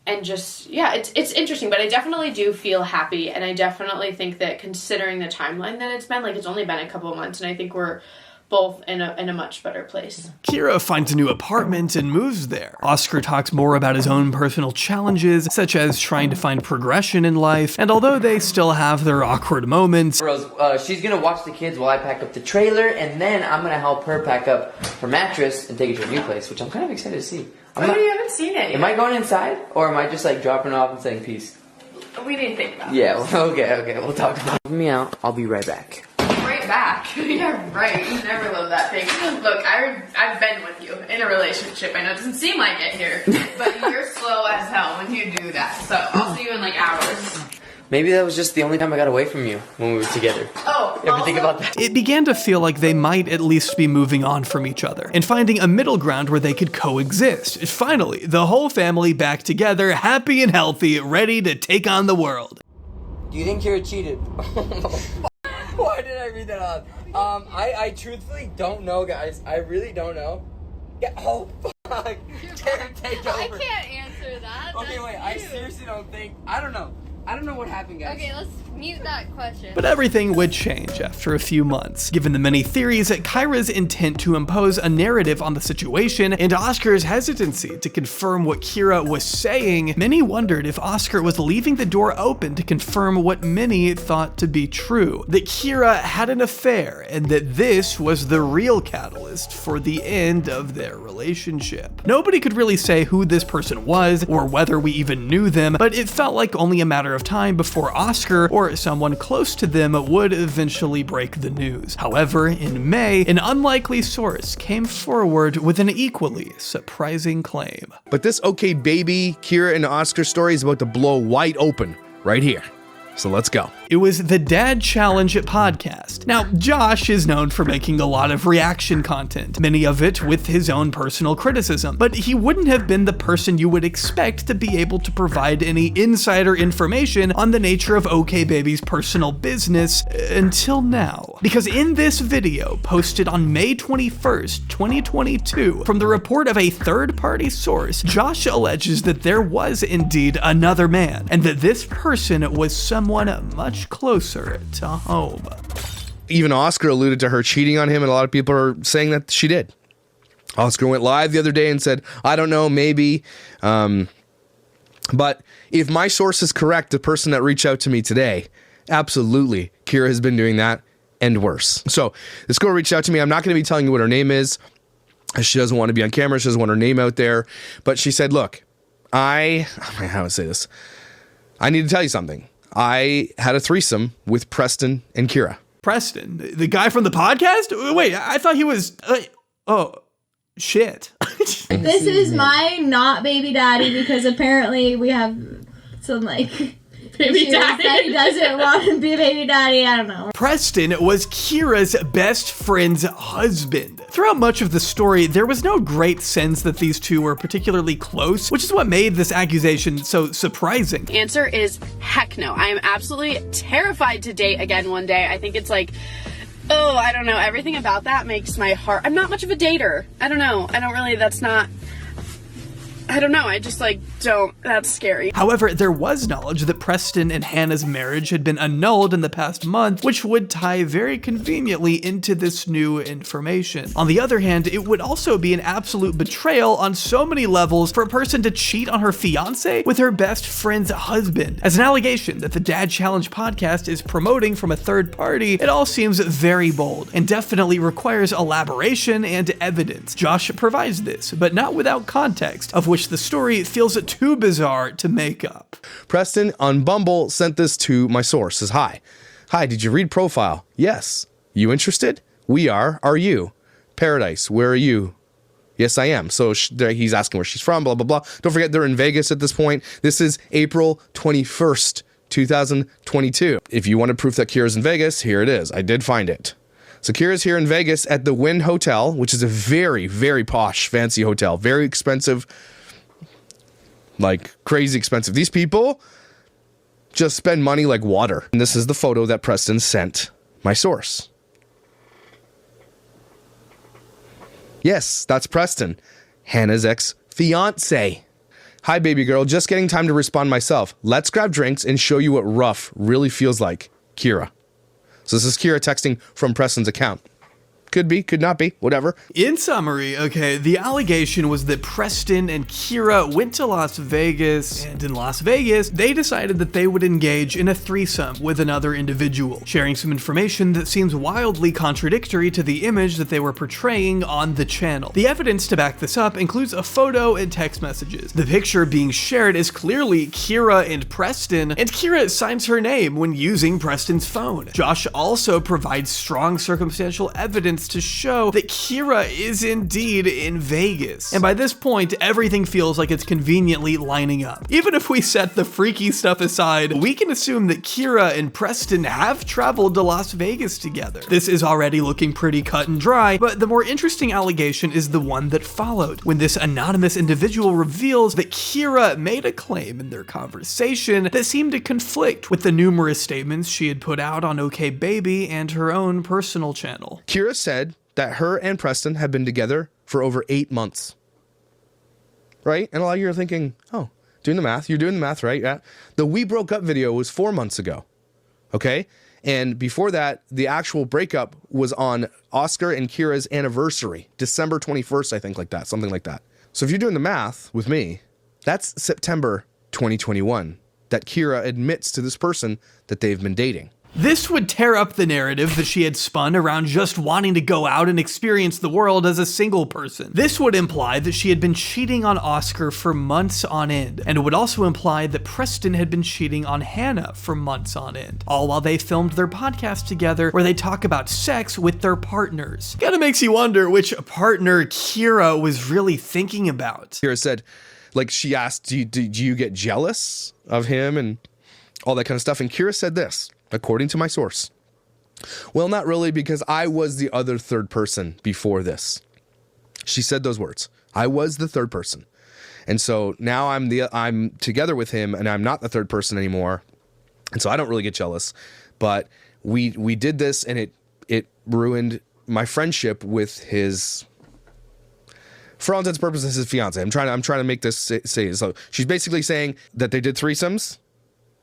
And just, yeah, it's interesting, but I definitely do feel happy, and I definitely think that considering the timeline that it's been, like, it's only been a couple of months, and I think we're both in a much better place. Kyra finds a new apartment and moves there. Oscar talks more about his own personal challenges, such as trying to find progression in life, and although they still have their awkward moments, She's gonna watch the kids while I pack up the trailer, and then I'm gonna help her pack up her mattress and take it to a new place, which I'm kind of excited to see. You haven't seen it yet. Am I going inside, or am I just like dropping off and saying peace? We didn't think about it. Yeah, okay, we'll talk about it. Me out, I'll be right back. Right back. Yeah, right. You never love that thing. Look, I've been with you in a relationship. I know it doesn't seem like it here, but you're slow as hell when you do that. So I'll see you in like hours. Maybe that was just the only time I got away from you when we were together. Oh, you ever think about that? it began to feel like they might at least be moving on from each other and finding a middle ground where they could coexist. Finally, the whole family back together, happy and healthy, ready to take on the world. Do you think Kyra cheated? Why did I read that out? I truthfully don't know, guys. I really don't know. Yeah, oh, fuck. Take over. I can't answer that. Okay, wait, I seriously don't think, I don't know what happened, guys. Okay, let's mute that question. But everything would change after a few months, given the many theories that Kyra's intent to impose a narrative on the situation and Oscar's hesitancy to confirm what Kyra was saying. Many wondered if Oscar was leaving the door open to confirm what many thought to be true, that Kyra had an affair and that this was the real catalyst for the end of their relationship. Nobody could really say who this person was or whether we even knew them, but it felt like only a matter of of time before Oscar or someone close to them would eventually break the news. However, in May, an unlikely source came forward with an equally surprising claim. But this OKbaby, Kyra, and Oscar story is about to blow wide open right here. So let's go. It was the Dad Challenge podcast. Now, Josh is known for making a lot of reaction content, many of it with his own personal criticism, but he wouldn't have been the person you would expect to be able to provide any insider information on the nature of OKbaby's personal business until now. Because in this video, posted on May 21st, 2022, from the report of a third-party source, Josh alleges that there was indeed another man, and that this person was someone much closer to home. Even Oscar alluded to her cheating on him, and a lot of people are saying that she did. Oscar went live the other day and said, I don't know, maybe. But if my source is correct, the person that reached out to me today, absolutely, Kyra has been doing that and worse. So this girl reached out to me. I'm not going to be telling you what her name is. She doesn't want to be on camera. She doesn't want her name out there. But she said, look, how do I say this? I need to tell you something. I had a threesome with Preston and Kyra. Preston? The guy from the podcast? Wait, I thought he was... oh, shit. This is my not baby daddy because apparently we have some baby daddy that he doesn't want to be a baby daddy. I don't know. Preston was Kyra's best friend's husband. Throughout much of the story, there was no great sense that these two were particularly close, which is what made this accusation so surprising. The answer is heck no. I am absolutely terrified to date again one day. I think it's I don't know. Everything about that makes my heart... I'm not much of a dater. I don't know. I don't know. I just don't. That's scary. However, there was knowledge that Preston and Hannah's marriage had been annulled in the past month, which would tie very conveniently into this new information. On the other hand, it would also be an absolute betrayal on so many levels for a person to cheat on her fiance with her best friend's husband. As an allegation that the Dad Challenge podcast is promoting from a third party, it all seems very bold and definitely requires elaboration and evidence. Josh provides this, but not without context, of which the story feels too bizarre to make up. Preston on Bumble sent this to my source. Says, hi, did you read profile? Yes. You interested? We are. Are you? Paradise, where are you? Yes, I am. So he's asking where she's from, blah, blah, blah. Don't forget they're in Vegas at this point. This is April 21st, 2022. If you wanted proof that Kyra's in Vegas, here it is. I did find it. So Kyra's here in Vegas at the Wynn Hotel, which is a very, very posh, fancy hotel. Very expensive. Crazy expensive. These people just spend money like water. And this is the photo that Preston sent my source. Yes, that's Preston, Hannah's ex-fiance. Hi, baby girl. Just getting time to respond myself. Let's grab drinks and show you what rough really feels like. Kyra. So this is Kyra texting from Preston's account. Could be, could not be, whatever. In summary, the allegation was that Preston and Kyra went to Las Vegas, and in Las Vegas, they decided that they would engage in a threesome with another individual, sharing some information that seems wildly contradictory to the image that they were portraying on the channel. The evidence to back this up includes a photo and text messages. The picture being shared is clearly Kyra and Preston, and Kyra signs her name when using Preston's phone. Josh also provides strong circumstantial evidence to show that Kyra is indeed in Vegas. And by this point, everything feels like it's conveniently lining up. Even if we set the freaky stuff aside, we can assume that Kyra and Preston have traveled to Las Vegas together. This is already looking pretty cut and dry, but the more interesting allegation is the one that followed, when this anonymous individual reveals that Kyra made a claim in their conversation that seemed to conflict with the numerous statements she had put out on OKbaby and her own personal channel. Kyra said that her and Preston have been together for over 8 months. Right? And a lot of you are thinking, oh, doing the math. You're doing the math, right? Yeah. The We Broke Up video was 4 months ago. Okay? And before that, the actual breakup was on Oscar and Kyra's anniversary, December 21st, I think, something like that. So if you're doing the math with me, that's September 2021 that Kyra admits to this person that they've been dating. This would tear up the narrative that she had spun around just wanting to go out and experience the world as a single person. This would imply that she had been cheating on Oscar for months on end, and it would also imply that Preston had been cheating on Hannah for months on end, all while they filmed their podcast together where they talk about sex with their partners. Kinda makes you wonder which partner Kyra was really thinking about. Kyra said, like, she asked, do you get jealous of him and all that kind of stuff? And Kyra said this, according to my source. Well, not really, because I was the other third person before this. She said those words. I was the third person. And so now I'm together with him and I'm not the third person anymore. And so I don't really get jealous. But we did this and it ruined my friendship with his, for all intents and purposes, his fiance. I'm trying to make this say. So she's basically saying that they did threesomes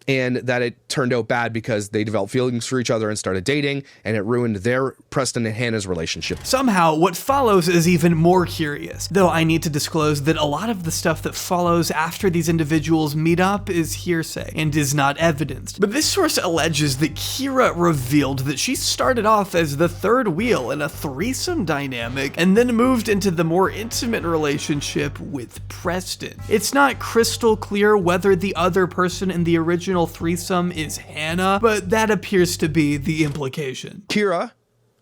and that it turned out bad because they developed feelings for each other and started dating, and it ruined their Preston and Hannah's relationship. Somehow, what follows is even more curious, though I need to disclose that a lot of the stuff that follows after these individuals meet up is hearsay and is not evidenced. But this source alleges that Kyra revealed that she started off as the third wheel in a threesome dynamic and then moved into the more intimate relationship with Preston. It's not crystal clear whether the other person in the original threesome is Hannah, but that appears to be the implication. Kyra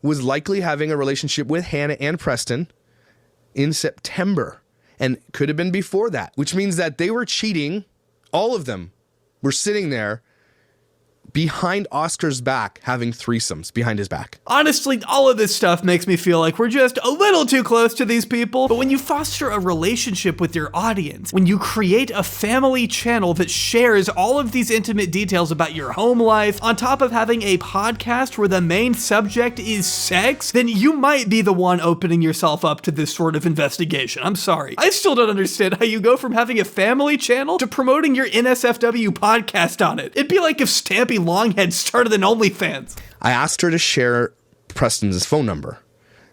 was likely having a relationship with Hannah and Preston in September, and could have been before that, which means that they were cheating. All of them were sitting there behind Oscar's back, having threesomes behind his back. Honestly, all of this stuff makes me feel like we're just a little too close to these people. But when you foster a relationship with your audience, when you create a family channel that shares all of these intimate details about your home life, on top of having a podcast where the main subject is sex, then you might be the one opening yourself up to this sort of investigation. I'm sorry. I still don't understand how you go from having a family channel to promoting your NSFW podcast on it. It'd be like if Stampy Longhead started an OnlyFans. I asked her to share Preston's phone number,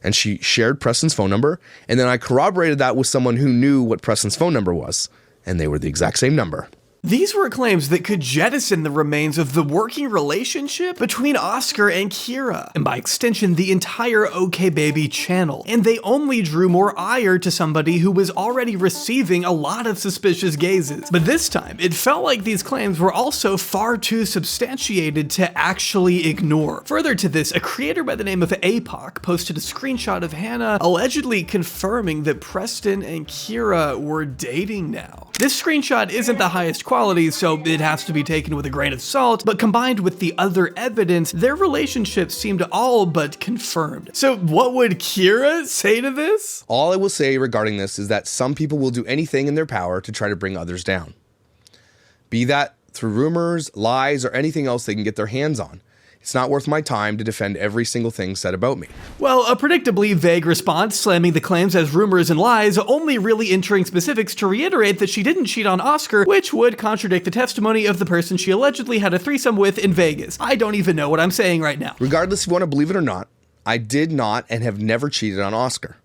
and she shared Preston's phone number, and then I corroborated that with someone who knew what Preston's phone number was, and they were the exact same number. These were claims that could jettison the remains of the working relationship between Oscar and Kyra, and by extension, the entire OKbaby channel. And they only drew more ire to somebody who was already receiving a lot of suspicious gazes. But this time, it felt like these claims were also far too substantiated to actually ignore. Further to this, a creator by the name of APOC posted a screenshot of Hannah allegedly confirming that Preston and Kyra were dating now. This screenshot isn't the highest quality, so it has to be taken with a grain of salt, but combined with the other evidence, their relationship seemed all but confirmed. So what would Kyra say to this? All I will say regarding this is that some people will do anything in their power to try to bring others down. Be that through rumors, lies, or anything else they can get their hands on. It's not worth my time to defend every single thing said about me. Well, a predictably vague response, slamming the claims as rumors and lies, only really entering specifics to reiterate that she didn't cheat on Oscar, which would contradict the testimony of the person she allegedly had a threesome with in Vegas. I don't even know what I'm saying right now. Regardless if you want to believe it or not, I did not and have never cheated on Oscar.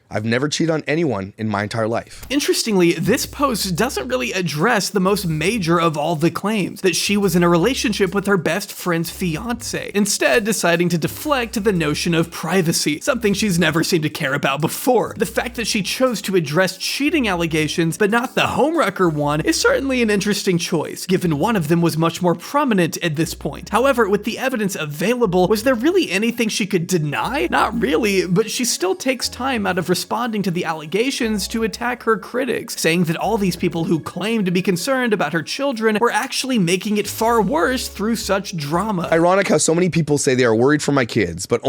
I've never cheated on anyone in my entire life. Interestingly, this post doesn't really address the most major of all the claims, that she was in a relationship with her best friend's fiance, instead deciding to deflect the notion of privacy, something she's never seemed to care about before. The fact that she chose to address cheating allegations, but not the homewrecker one, is certainly an interesting choice, given one of them was much more prominent at this point. However, with the evidence available, was there really anything she could deny? Not really, but she still takes time out of responding to the allegations to attack her critics, saying that all these people who claim to be concerned about her children were actually making it far worse through such drama. Ironic how so many people say they are worried for my kids, but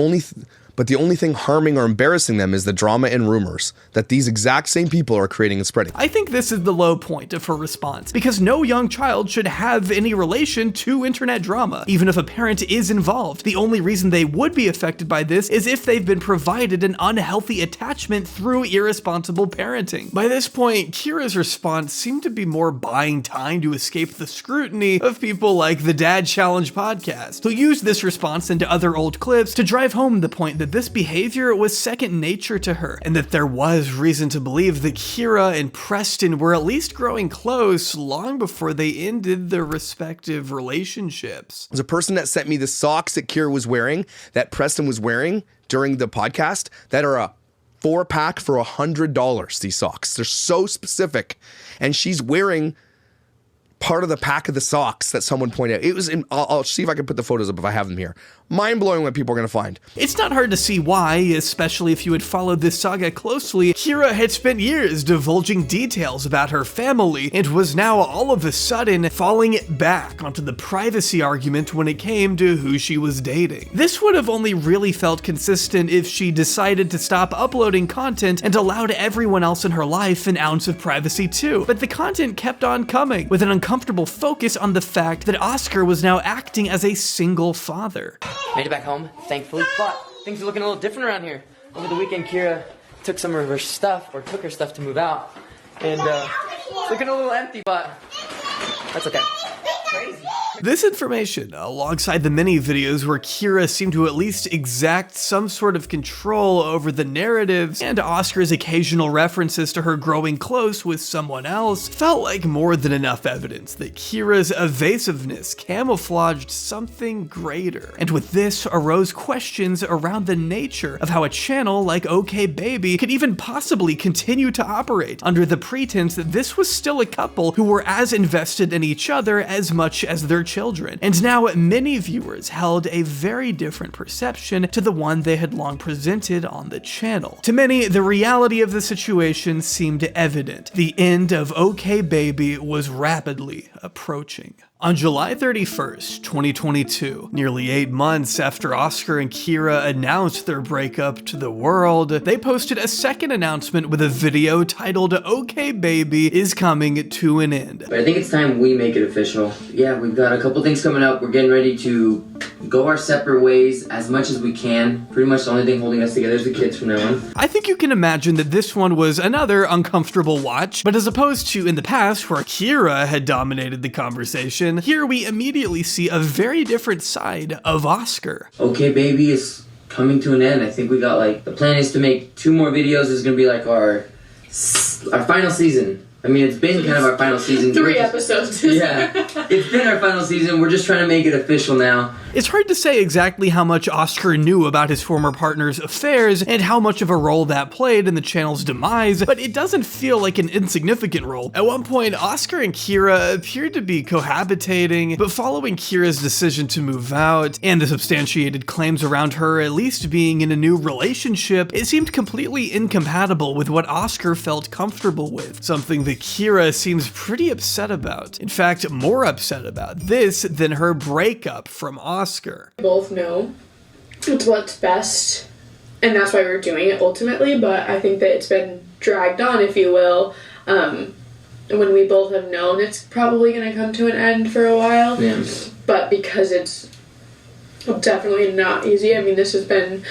the only thing harming or embarrassing them is the drama and rumors that these exact same people are creating and spreading. I think this is the low point of her response, because no young child should have any relation to internet drama, even if a parent is involved. The only reason they would be affected by this is if they've been provided an unhealthy attachment through irresponsible parenting. By this point, Kyra's response seemed to be more buying time to escape the scrutiny of people like the Dad Challenge podcast, who used this response into other old clips to drive home the point that that this behavior was second nature to her, and that there was reason to believe that Kyra and Preston were at least growing close long before they ended their respective relationships. There's a person that sent me the socks that Kyra was wearing, that Preston was wearing during the podcast, that are a 4-pack for $100, these socks. They're so specific. And she's wearing part of the pack of the socks that someone pointed out. It was in, I'll see if I can put the photos up if I have them here. Mind-blowing what people are going to find. It's not hard to see why, especially if you had followed this saga closely. Kyra had spent years divulging details about her family and was now all of a sudden falling back onto the privacy argument when it came to who she was dating. This would have only really felt consistent if she decided to stop uploading content and allowed everyone else in her life an ounce of privacy too. But the content kept on coming, with an uncomfortable focus on the fact that Oscar was now acting as a single father. Made it back home, thankfully, but things are looking a little different around here. Over the weekend, Kyra took some of her stuff, or took her stuff to move out, and it's looking a little empty, but that's okay. Crazy. This information, alongside the many videos where Kyra seemed to at least exact some sort of control over the narratives, and Oscar's occasional references to her growing close with someone else, felt like more than enough evidence that Kyra's evasiveness camouflaged something greater. And with this arose questions around the nature of how a channel like OKbaby could even possibly continue to operate under the pretense that this was still a couple who were as invested in each other as much as their children. And now many viewers held a very different perception to the one they had long presented on the channel. To many, the reality of the situation seemed evident. The end of OKbaby was rapidly approaching. On July 31st, 2022, nearly 8 months after Oscar and Kyra announced their breakup to the world, they posted a second announcement with a video titled OKbaby is coming to an end. But I think it's time we make it official. Yeah, we've got a couple things coming up. We're getting ready to go our separate ways as much as we can. Pretty much the only thing holding us together is the kids from now on. I think you can imagine that this one was another uncomfortable watch, but as opposed to in the past where Kyra had dominated the conversation, here we immediately see a very different side of Oscar. OKbaby is coming to an end. I think we got the plan is to make 2 more videos. This is gonna be like our final season. I mean, it's been kind of our final season. 3 episodes. Yeah, it's been our final season. We're just trying to make it official now. It's hard to say exactly how much Oscar knew about his former partner's affairs and how much of a role that played in the channel's demise, but it doesn't feel like an insignificant role. At one point, Oscar and Kyra appeared to be cohabitating, but following Kyra's decision to move out and the substantiated claims around her at least being in a new relationship, it seemed completely incompatible with what Oscar felt comfortable with, something that Kyra seems pretty upset about. In fact, more upset about this than her breakup from Oscar. We both know it's what's best, and that's why we're doing it ultimately, but I think that it's been dragged on, if you will, when we both have known it's probably going to come to an end for a while. Yeah. But because it's definitely not easy, I mean, this has been,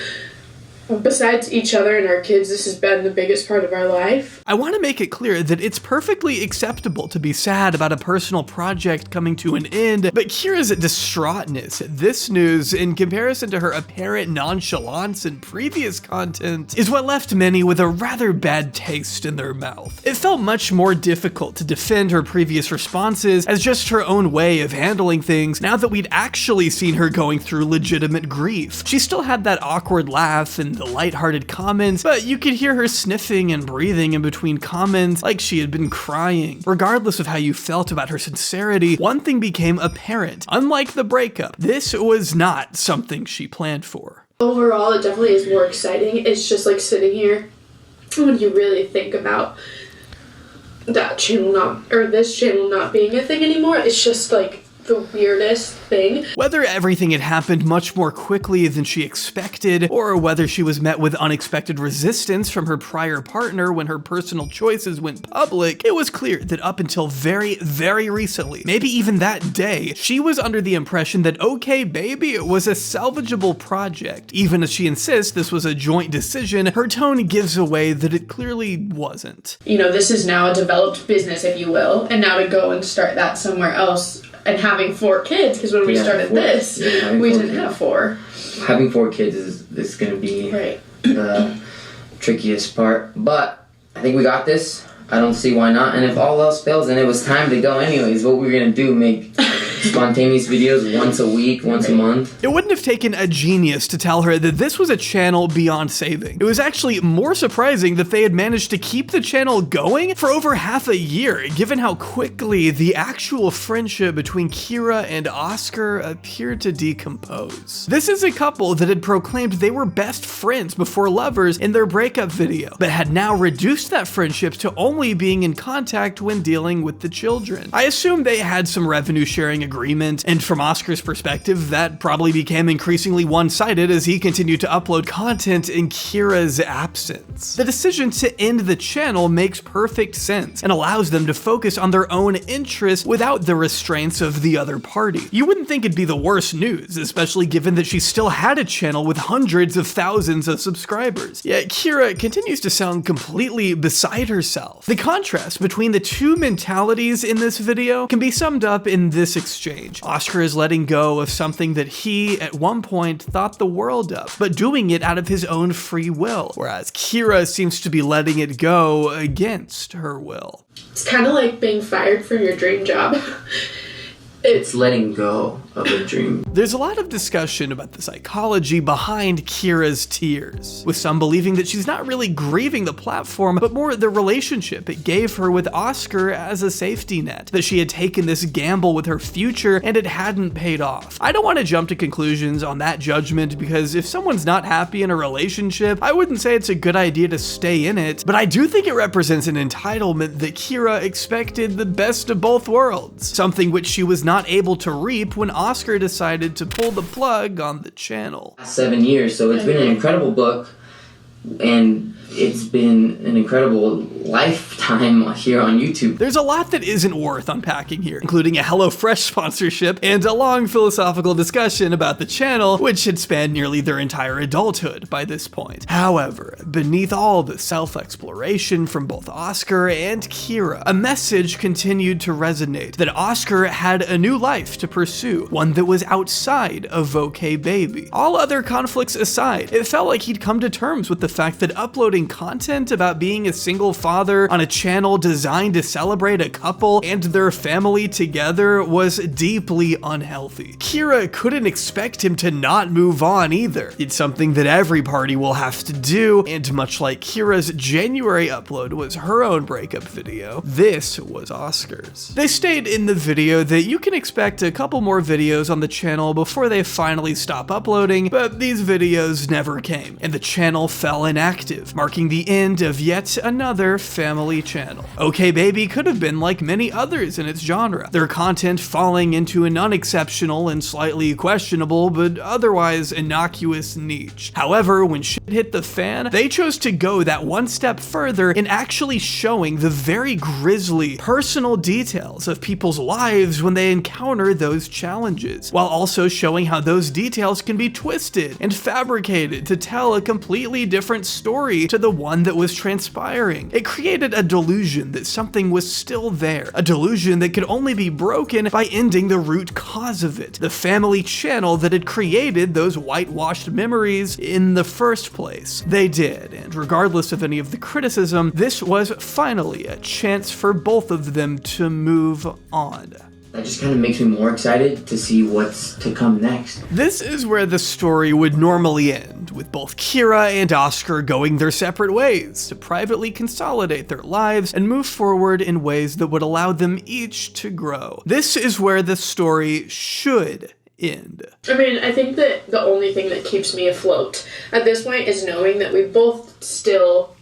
besides each other and our kids, this has been the biggest part of our life. I want to make it clear that it's perfectly acceptable to be sad about a personal project coming to an end, but Kyra's distraughtness at this news, in comparison to her apparent nonchalance in previous content, is what left many with a rather bad taste in their mouth. It felt much more difficult to defend her previous responses as just her own way of handling things now that we'd actually seen her going through legitimate grief. She still had that awkward laugh and the lighthearted comments, but you could hear her sniffing and breathing in between comments like she had been crying. Regardless of how you felt about her sincerity, one thing became apparent. Unlike the breakup, this was not something she planned for. Overall, it definitely is more exciting. It's just like sitting here when you really think about that channel this channel not being a thing anymore. It's just like the weirdest thing. Whether everything had happened much more quickly than she expected, or whether she was met with unexpected resistance from her prior partner when her personal choices went public, it was clear that up until very, very recently, maybe even that day, she was under the impression that OKbaby was a salvageable project. Even as she insists this was a joint decision, her tone gives away that it clearly wasn't. You know, this is now a developed business, if you will, and now to go and start that somewhere else, and having 4 kids, because when we started this, we didn't have 4. Having 4 kids is going to be the trickiest part, but I think we got this. I don't see why not, and if all else fails and it was time to go anyways, what we're going to do, make spontaneous videos once a week, once a month. It wouldn't have taken a genius to tell her that this was a channel beyond saving. It was actually more surprising that they had managed to keep the channel going for over half a year, given how quickly the actual friendship between Kyra and Oscar appeared to decompose. This is a couple that had proclaimed they were best friends before lovers in their breakup video, but had now reduced that friendship to only being in contact when dealing with the children. I assume they had some revenue sharing agreement, and from Oscar's perspective, that probably became increasingly one-sided as he continued to upload content in Kyra's absence. The decision to end the channel makes perfect sense and allows them to focus on their own interests without the restraints of the other party. You wouldn't think it'd be the worst news, especially given that she still had a channel with hundreds of thousands of subscribers. Yet Kyra continues to sound completely beside herself. The contrast between the two mentalities in this video can be summed up in this exchange. Oscar is letting go of something that he, at one point, thought the world of, but doing it out of his own free will, whereas Kyra seems to be letting it go against her will. It's kind of like being fired from your dream job. It's letting go of a dream. There's a lot of discussion about the psychology behind Kyra's tears, with some believing that she's not really grieving the platform, but more the relationship it gave her with Oscar as a safety net, that she had taken this gamble with her future and it hadn't paid off. I don't want to jump to conclusions on that judgment, because if someone's not happy in a relationship, I wouldn't say it's a good idea to stay in it, but I do think it represents an entitlement that Kyra expected the best of both worlds, something which she was not able to reap when Oscar decided to pull the plug on the channel. 7 years, so it's been an incredible book, and it's been an incredible lifetime here on YouTube. There's a lot that isn't worth unpacking here, including a HelloFresh sponsorship and a long philosophical discussion about the channel, which had spanned nearly their entire adulthood by this point. However, beneath all the self-exploration from both Oscar and Kyra, a message continued to resonate, that Oscar had a new life to pursue, one that was outside of OKbaby. All other conflicts aside, it felt like he'd come to terms with the fact that uploading content about being a single father on a channel designed to celebrate a couple and their family together was deeply unhealthy. Kyra couldn't expect him to not move on either. It's something that every party will have to do, and much like Kyra's January upload was her own breakup video, this was Oscar's. They stated in the video that you can expect a couple more videos on the channel before they finally stop uploading, but these videos never came, and the channel fell inactive, marking the end of yet another family channel. OKbaby could have been like many others in its genre, their content falling into an unexceptional and slightly questionable but otherwise innocuous niche. However, when shit hit the fan, they chose to go that one step further in actually showing the very grisly personal details of people's lives when they encounter those challenges, while also showing how those details can be twisted and fabricated to tell a completely different story to the one that was transpiring. It created a delusion that something was still there, a delusion that could only be broken by ending the root cause of it, the family channel that had created those whitewashed memories in the first place. They did, and regardless of any of the criticism, this was finally a chance for both of them to move on. That just kind of makes me more excited to see what's to come next. This is where the story would normally end, with both Kyra and Oscar going their separate ways to privately consolidate their lives and move forward in ways that would allow them each to grow. This is where the story should end. I mean, I think that the only thing that keeps me afloat at this point is knowing that we both still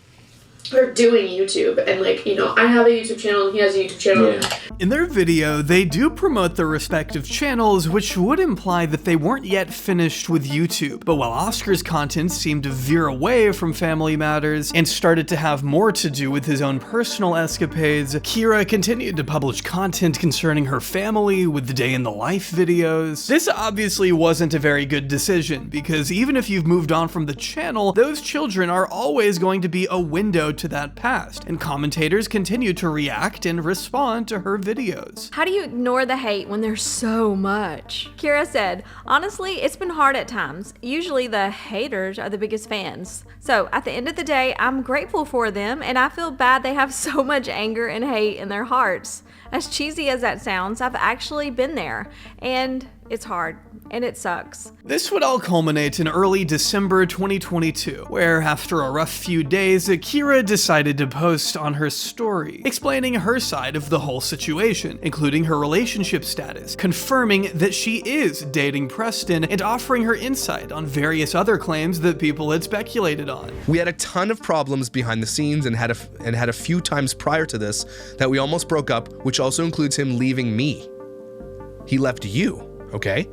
are doing YouTube, and like, you know, I have a YouTube channel and he has a YouTube channel. Yeah. In their video, they do promote their respective channels, which would imply that they weren't yet finished with YouTube. But while Oscar's content seemed to veer away from family matters and started to have more to do with his own personal escapades, Kyra continued to publish content concerning her family with the day in the life videos. This obviously wasn't a very good decision, because even if you've moved on from the channel, those children are always going to be a window to that past, and commentators continue to react and respond to her videos. How do you ignore the hate when there's so much? Kyra said, honestly, it's been hard at times. Usually the haters are the biggest fans. So at the end of the day, I'm grateful for them, and I feel bad they have so much anger and hate in their hearts. As cheesy as that sounds, I've actually been there, and it's hard, and it sucks. This would all culminate in early December 2022, where after a rough few days, Kyra decided to post on her story, explaining her side of the whole situation, including her relationship status, confirming that she is dating Preston, and offering her insight on various other claims that people had speculated on. We had a ton of problems behind the scenes and had a few times prior to this that we almost broke up, which also includes him leaving me. He left you. Okay?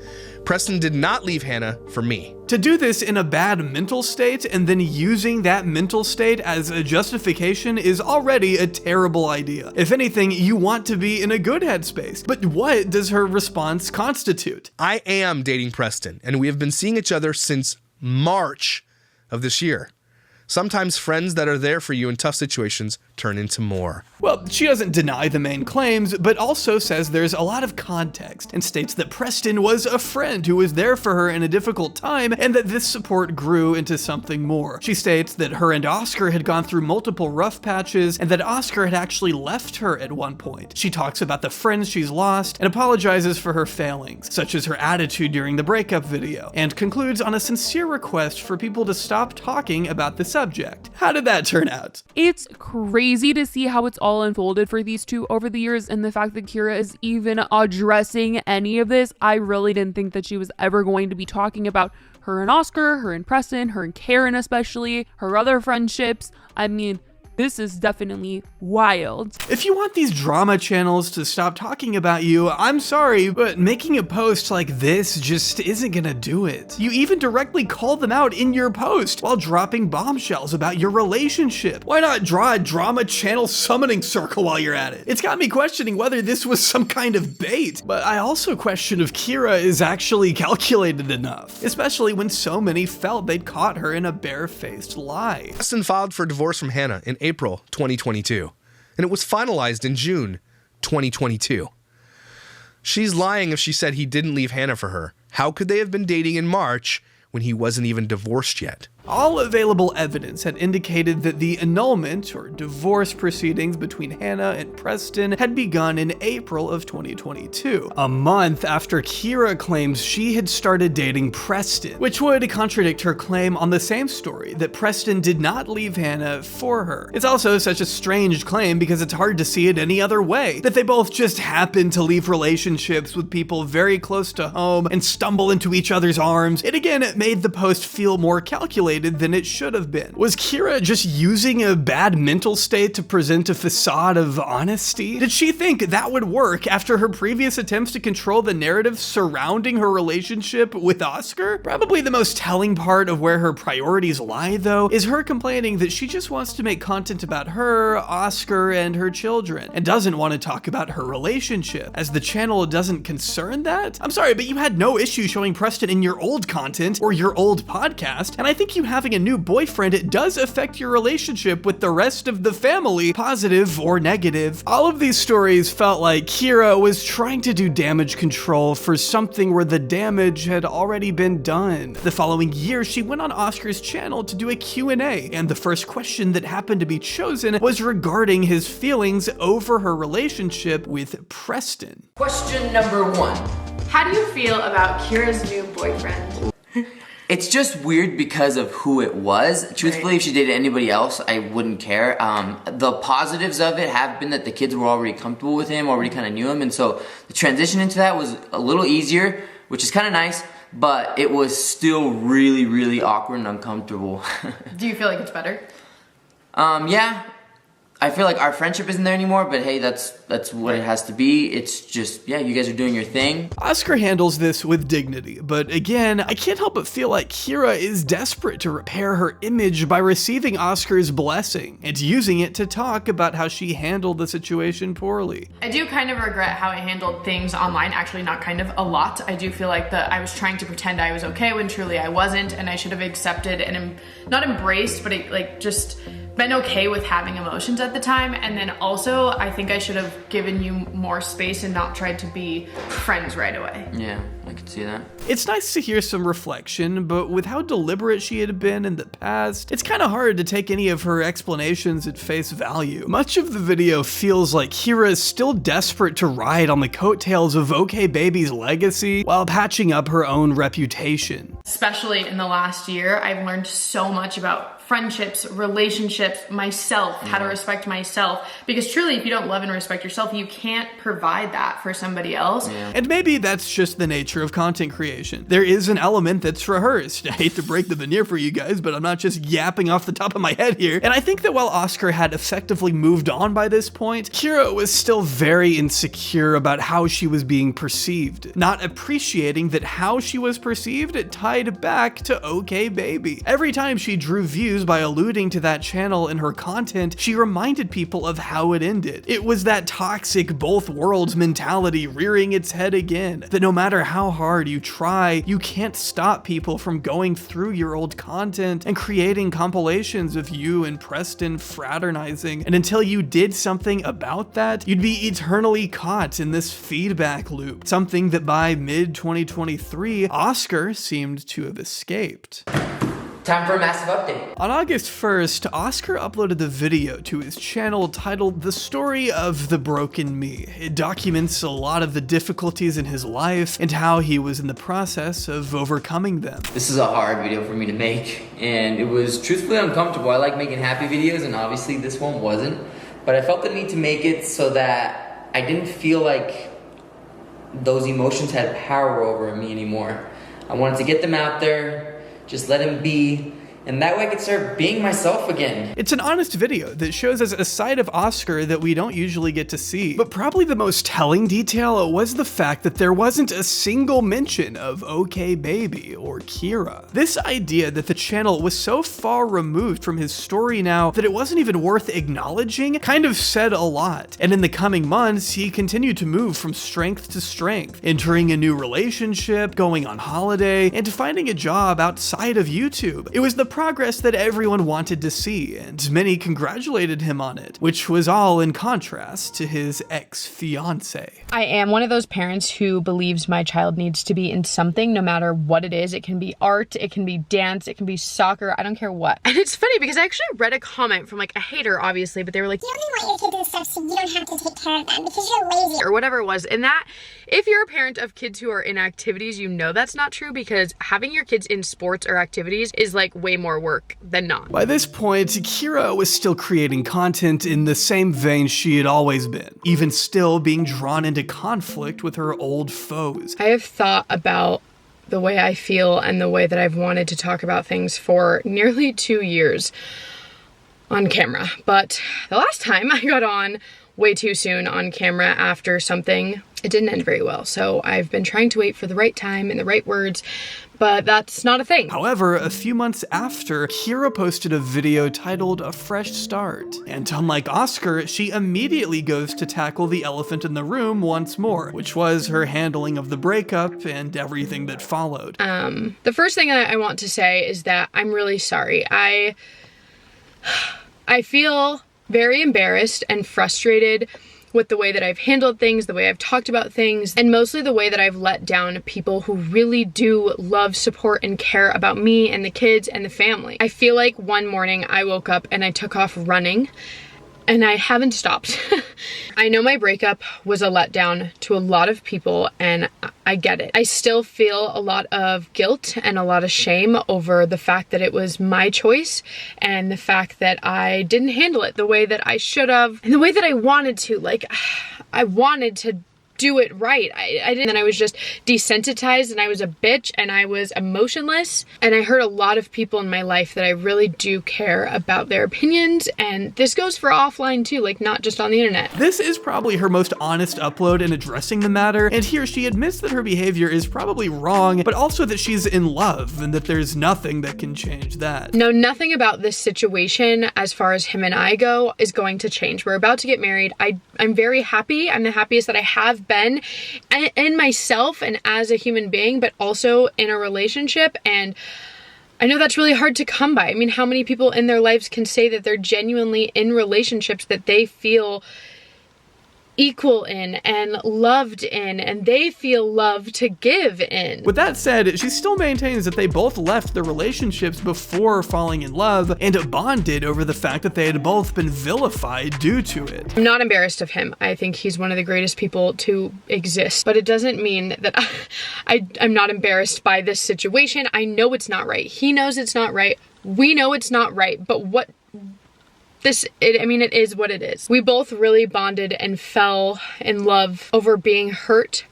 Preston did not leave Hannah for me. To do this in a bad mental state and then using that mental state as a justification is already a terrible idea. If anything, you want to be in a good headspace. But what does her response constitute? I am dating Preston, and we have been seeing each other since March of this year. Sometimes friends that are there for you in tough situations turn into more. Well, she doesn't deny the main claims, but also says there's a lot of context and states that Preston was a friend who was there for her in a difficult time and that this support grew into something more. She states that her and Oscar had gone through multiple rough patches and that Oscar had actually left her at one point. She talks about the friends she's lost and apologizes for her failings, such as her attitude during the breakup video, and concludes on a sincere request for people to stop talking about the subject. How did that turn out? It's crazy to see how it's all unfolded for these two over the years, and the fact that Kyra is even addressing any of this. I really didn't think that she was ever going to be talking about her and Oscar, her and Preston, her and Karen especially, her other friendships. I mean, this is definitely wild. If you want these drama channels to stop talking about you, I'm sorry, but making a post like this just isn't gonna do it. You even directly call them out in your post while dropping bombshells about your relationship. Why not draw a drama channel summoning circle while you're at it? It's got me questioning whether this was some kind of bait, but I also question if Kyra is actually calculated enough, especially when so many felt they'd caught her in a barefaced lie. Preston filed for divorce from Hannah in April 2022, and it was finalized in June 2022. She's lying if she said he didn't leave Hannah for her. How could they have been dating in March when he wasn't even divorced yet? All available evidence had indicated that the annulment or divorce proceedings between Hannah and Preston had begun in April of 2022, a month after Kyra claims she had started dating Preston, which would contradict her claim on the same story that Preston did not leave Hannah for her. It's also such a strange claim because it's hard to see it any other way, that they both just happened to leave relationships with people very close to home and stumble into each other's arms. It again made the post feel more calculated than it should have been. Was Kyra just using a bad mental state to present a facade of honesty? Did she think that would work after her previous attempts to control the narrative surrounding her relationship with Oscar? Probably the most telling part of where her priorities lie, though, is her complaining that she just wants to make content about her, Oscar, and her children, and doesn't want to talk about her relationship, as the channel doesn't concern that? I'm sorry, but you had no issue showing Preston in your old content or your old podcast, and I think you having a new boyfriend, it does affect your relationship with the rest of the family, positive or negative. All of these stories felt like Kyra was trying to do damage control for something where the damage had already been done. The following year, she went on Oscar's channel to do a Q&A, and the first question that happened to be chosen was regarding his feelings over her relationship with Preston. Question number 1. How do you feel about Kyra's new boyfriend? It's just weird because of who it was. Truthfully, if she dated anybody else, I wouldn't care. The positives of it have been that the kids were already comfortable with him, already kind of knew him, and so the transition into that was a little easier, which is kind of nice, but it was still really, really awkward and uncomfortable. Do you feel like it's better? Yeah. I feel like our friendship isn't there anymore, but hey, that's what it has to be. It's just, yeah, you guys are doing your thing. Oscar handles this with dignity, but again, I can't help but feel like Kyra is desperate to repair her image by receiving Oscar's blessing and using it to talk about how she handled the situation poorly. I do kind of regret how I handled things online, actually not kind of, a lot. I do feel like that I was trying to pretend I was okay when truly I wasn't, and I should have accepted and not embraced, but just been okay with having emotions at the time. And then also, I think I should have given you more space and not tried to be friends right away. Yeah, I could see that. It's nice to hear some reflection, but with how deliberate she had been in the past, it's kind of hard to take any of her explanations at face value. Much of the video feels like Kyra is still desperate to ride on the coattails of OKbaby's legacy while patching up her own reputation. Especially in the last year, I've learned so much about friendships, relationships, myself, how to respect myself. Because truly, if you don't love and respect yourself, you can't provide that for somebody else. And maybe that's just the nature of content creation. There is an element that's rehearsed. I hate to break the veneer for you guys, but I'm not just yapping off the top of my head here. And I think that while Oscar had effectively moved on by this point, Kyra was still very insecure about how she was being perceived, not appreciating that how she was perceived tied back to OKbaby. Every time she drew views by alluding to that channel in her content, she reminded people of how it ended. It was that toxic both worlds mentality rearing its head again, that no matter how hard you try, you can't stop people from going through your old content and creating compilations of you and Preston fraternizing, and until you did something about that, you'd be eternally caught in this feedback loop, something that by mid-2023, Oscar seemed to have escaped. Time for a massive update. On August 1st, Oscar uploaded the video to his channel titled The Story of the Broken Me. It documents a lot of the difficulties in his life and how he was in the process of overcoming them. This is a hard video for me to make, and it was truthfully uncomfortable. I like making happy videos, and obviously this one wasn't, but I felt the need to make it so that I didn't feel like those emotions had power over me anymore. I wanted to get them out there, just let him be, and that way I could start being myself again. It's an honest video that shows us a side of Oscar that we don't usually get to see. But probably the most telling detail was the fact that there wasn't a single mention of OKbaby or Kyra. This idea that the channel was so far removed from his story now that it wasn't even worth acknowledging kind of said a lot. And in the coming months, he continued to move from strength to strength, entering a new relationship, going on holiday, and finding a job outside of YouTube. It was the progress that everyone wanted to see, and many congratulated him on it, which was all in contrast to his ex-fiance. I am one of those parents who believes my child needs to be in something, no matter what it is. It can be art, it can be dance, it can be soccer, I don't care what. And it's funny because I actually read a comment from like a hater, obviously, but they were like, you only want your kids in stuff so you don't have to take care of them because you're lazy, or whatever it was. And that, if you're a parent of kids who are in activities, you know that's not true, because having your kids in sports or activities is like way more work than not. By this point, Kyra was still creating content in the same vein she had always been, even still being drawn into conflict with her old foes. I have thought about the way I feel and the way that I've wanted to talk about things for nearly 2 years on camera, but the last time I got on way too soon on camera after something, it didn't end very well. So I've been trying to wait for the right time and the right words, but that's not a thing. However, a few months after, Kyra posted a video titled A Fresh Start. And unlike Oscar, she immediately goes to tackle the elephant in the room once more, which was her handling of the breakup and everything that followed. The first thing I want to say is that I'm really sorry. I feel very embarrassed and frustrated with the way that I've handled things, the way I've talked about things, and mostly the way that I've let down people who really do love, support, and care about me and the kids and the family. I feel like one morning I woke up and I took off running, and I haven't stopped. I know my breakup was a letdown to a lot of people, and I get it. I still feel a lot of guilt and a lot of shame over the fact that it was my choice and the fact that I didn't handle it the way that I should have and the way that I wanted to. Like, I wanted to do it right. I didn't, and I was just desensitized, and I was a bitch, and I was emotionless, and I hurt a lot of people in my life that I really do care about their opinions, and this goes for offline too, like not just on the internet. This is probably her most honest upload in addressing the matter, and here she admits that her behavior is probably wrong, but also that she's in love, and that there's nothing that can change that. No, nothing about this situation, as far as him and I go, is going to change. We're about to get married. I'm very happy. I'm the happiest that I have been in myself and as a human being, but also in a relationship. And I know that's really hard to come by. I mean, how many people in their lives can say that they're genuinely in relationships that they feel equal in and loved in, and they feel love to give in? With that said, she still maintains that they both left their relationships before falling in love and bonded over the fact that they had both been vilified due to it. I'm not embarrassed of him. I think he's one of the greatest people to exist, but it doesn't mean that I'm not embarrassed by this situation. I know it's not right. He knows it's not right. We know it's not right, but it is what it is. We both really bonded and fell in love over being hurt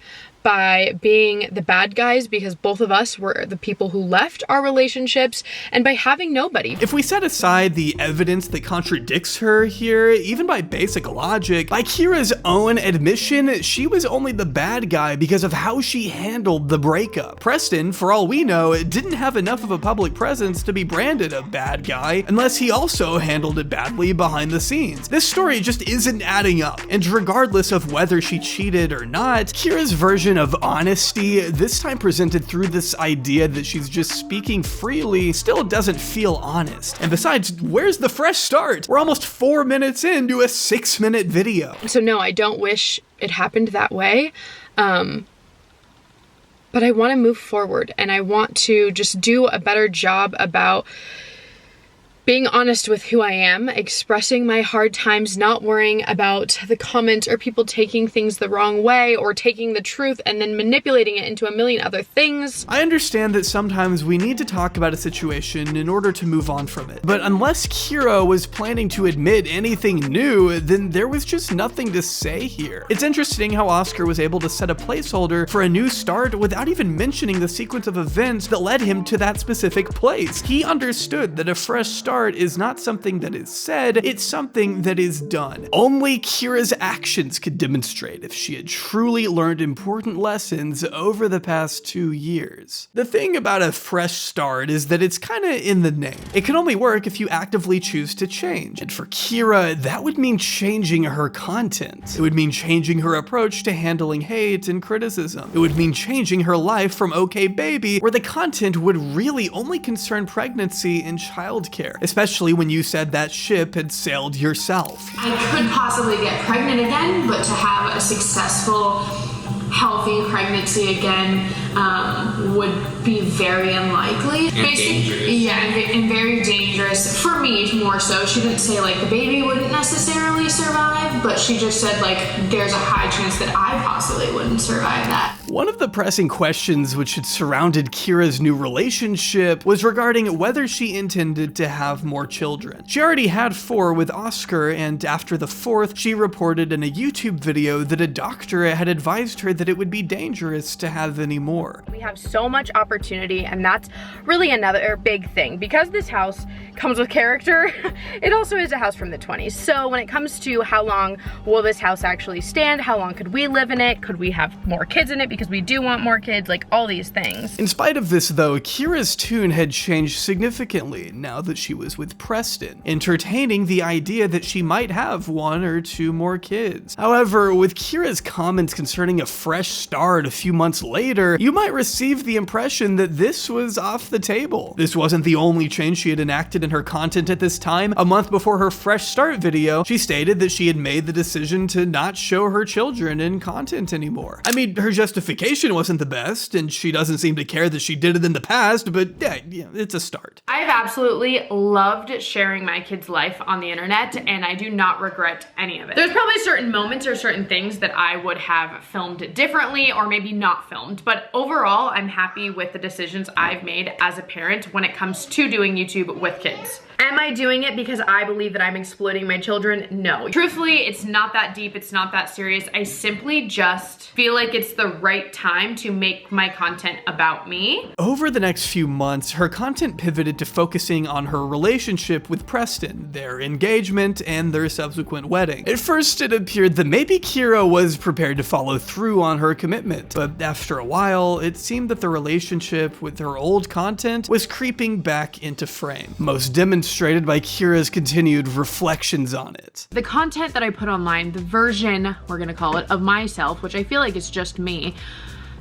by being the bad guys, because both of us were the people who left our relationships, and by having nobody. If we set aside the evidence that contradicts her here, even by basic logic, by Kyra's own admission, she was only the bad guy because of how she handled the breakup. Preston, for all we know, didn't have enough of a public presence to be branded a bad guy, unless he also handled it badly behind the scenes. This story just isn't adding up, and regardless of whether she cheated or not, Kyra's version of honesty, this time presented through this idea that she's just speaking freely, still doesn't feel honest. And besides, where's the fresh start? We're almost 4 minutes into a 6-minute video. So no, I don't wish it happened that way. But I want to move forward, and I want to just do a better job about being honest with who I am, expressing my hard times, not worrying about the comments or people taking things the wrong way or taking the truth and then manipulating it into a million other things. I understand that sometimes we need to talk about a situation in order to move on from it, but unless Kyra was planning to admit anything new, then there was just nothing to say here. It's interesting how Oscar was able to set a placeholder for a new start without even mentioning the sequence of events that led him to that specific place. He understood that a fresh start is not something that is said, it's something that is done. Only Kyra's actions could demonstrate if she had truly learned important lessons over the past 2 years. The thing about a fresh start is that it's kinda in the name. It can only work if you actively choose to change. And for Kyra, that would mean changing her content. It would mean changing her approach to handling hate and criticism. It would mean changing her life from OKbaby, where the content would really only concern pregnancy and childcare, especially when you said that ship had sailed yourself. I could possibly get pregnant again, but to have a successful, healthy pregnancy again would be very unlikely. And dangerous. Yeah, and very dangerous. For me, more so. She didn't say, like, the baby wouldn't necessarily survive, but she just said, like, there's a high chance that I possibly wouldn't survive that. One of the pressing questions which had surrounded Kyra's new relationship was regarding whether she intended to have more children. She already had 4 with Oscar, and after the 4th, she reported in a YouTube video that a doctor had advised her that it would be dangerous to have any more. We have so much opportunity, and that's really another big thing. Because this house comes with character, it also is a house from the 20s. So when it comes to how long will this house actually stand, how long could we live in it, could we have more kids in it because we do want more kids, like all these things. In spite of this though, Kyra's tune had changed significantly now that she was with Preston, entertaining the idea that she might have 1 or 2 more kids. However, with Kyra's comments concerning a fresh start a few months later, you might receive the impression that this was off the table. This wasn't the only change she had enacted in her content at this time. A month before her fresh start video, she stated that she had made the decision to not show her children in content anymore. I mean, her justification wasn't the best, and she doesn't seem to care that she did it in the past, but yeah, it's a start. I've absolutely loved sharing my kid's life on the internet, and I do not regret any of it. There's probably certain moments or certain things that I would have filmed differently or maybe not filmed, but overall, I'm happy with the decisions I've made as a parent when it comes to doing YouTube with kids. Am I doing it because I believe that I'm exploiting my children? No. Truthfully, it's not that deep, it's not that serious. I simply just feel like it's the right time to make my content about me. Over the next few months, her content pivoted to focusing on her relationship with Preston, their engagement, and their subsequent wedding. At first, it appeared that maybe Kyra was prepared to follow through on her commitment, but after a while, it seemed that the relationship with her old content was creeping back into frame, most demonstrated by Kyra's continued reflections on it. The content that I put online, the version, we're gonna call it, of myself, which I feel like is just me,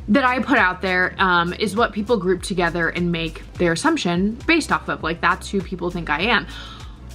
that I put out there is what people group together and make their assumption based off of. Like, that's who people think I am,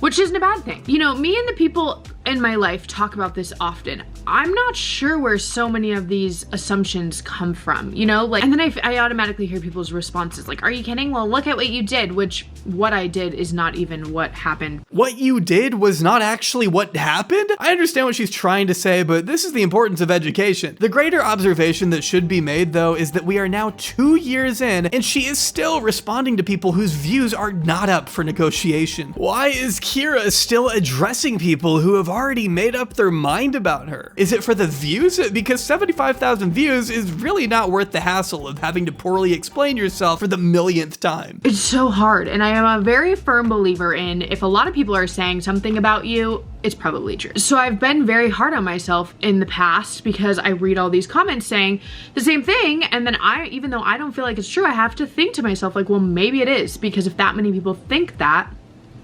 which isn't a bad thing. You know, me and the people in my life talk about this often. I'm not sure where so many of these assumptions come from, you know? Like, and then I automatically hear people's responses like, are you kidding? Well, look at what you did, which what I did is not even what happened. What you did was not actually what happened? I understand what she's trying to say, but this is the importance of education. The greater observation that should be made, though, is that we are now 2 years in, and she is still responding to people whose views are not up for negotiation. Why is Kyra still addressing people who have already made up their mind about her? Is it for the views? Because 75,000 views is really not worth the hassle of having to poorly explain yourself for the millionth time. It's so hard, and I am a very firm believer in if a lot of people are saying something about you, it's probably true. So I've been very hard on myself in the past because I read all these comments saying the same thing, and then even though I don't feel like it's true, I have to think to myself like, well, maybe it is, because if that many people think that,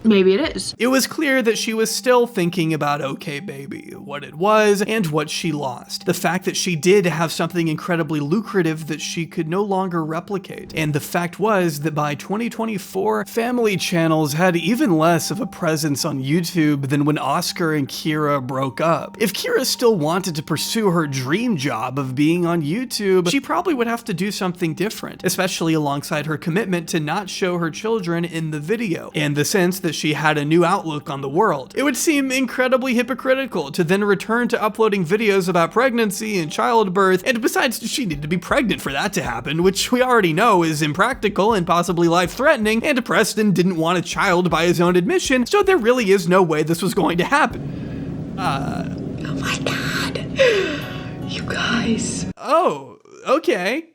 maybe it is. It was clear that she was still thinking about OKbaby, what it was, and what she lost. The fact that she did have something incredibly lucrative that she could no longer replicate. And the fact was that by 2024, family channels had even less of a presence on YouTube than when Oscar and Kyra broke up. If Kyra still wanted to pursue her dream job of being on YouTube, she probably would have to do something different, especially alongside her commitment to not show her children in the video, and the sense that she had a new outlook on the world. It would seem incredibly hypocritical to then return to uploading videos about pregnancy and childbirth, and besides, she needed to be pregnant for that to happen, which we already know is impractical and possibly life-threatening, and Preston didn't want a child by his own admission, so there really is no way this was going to happen. Oh my god. You guys. Oh, okay.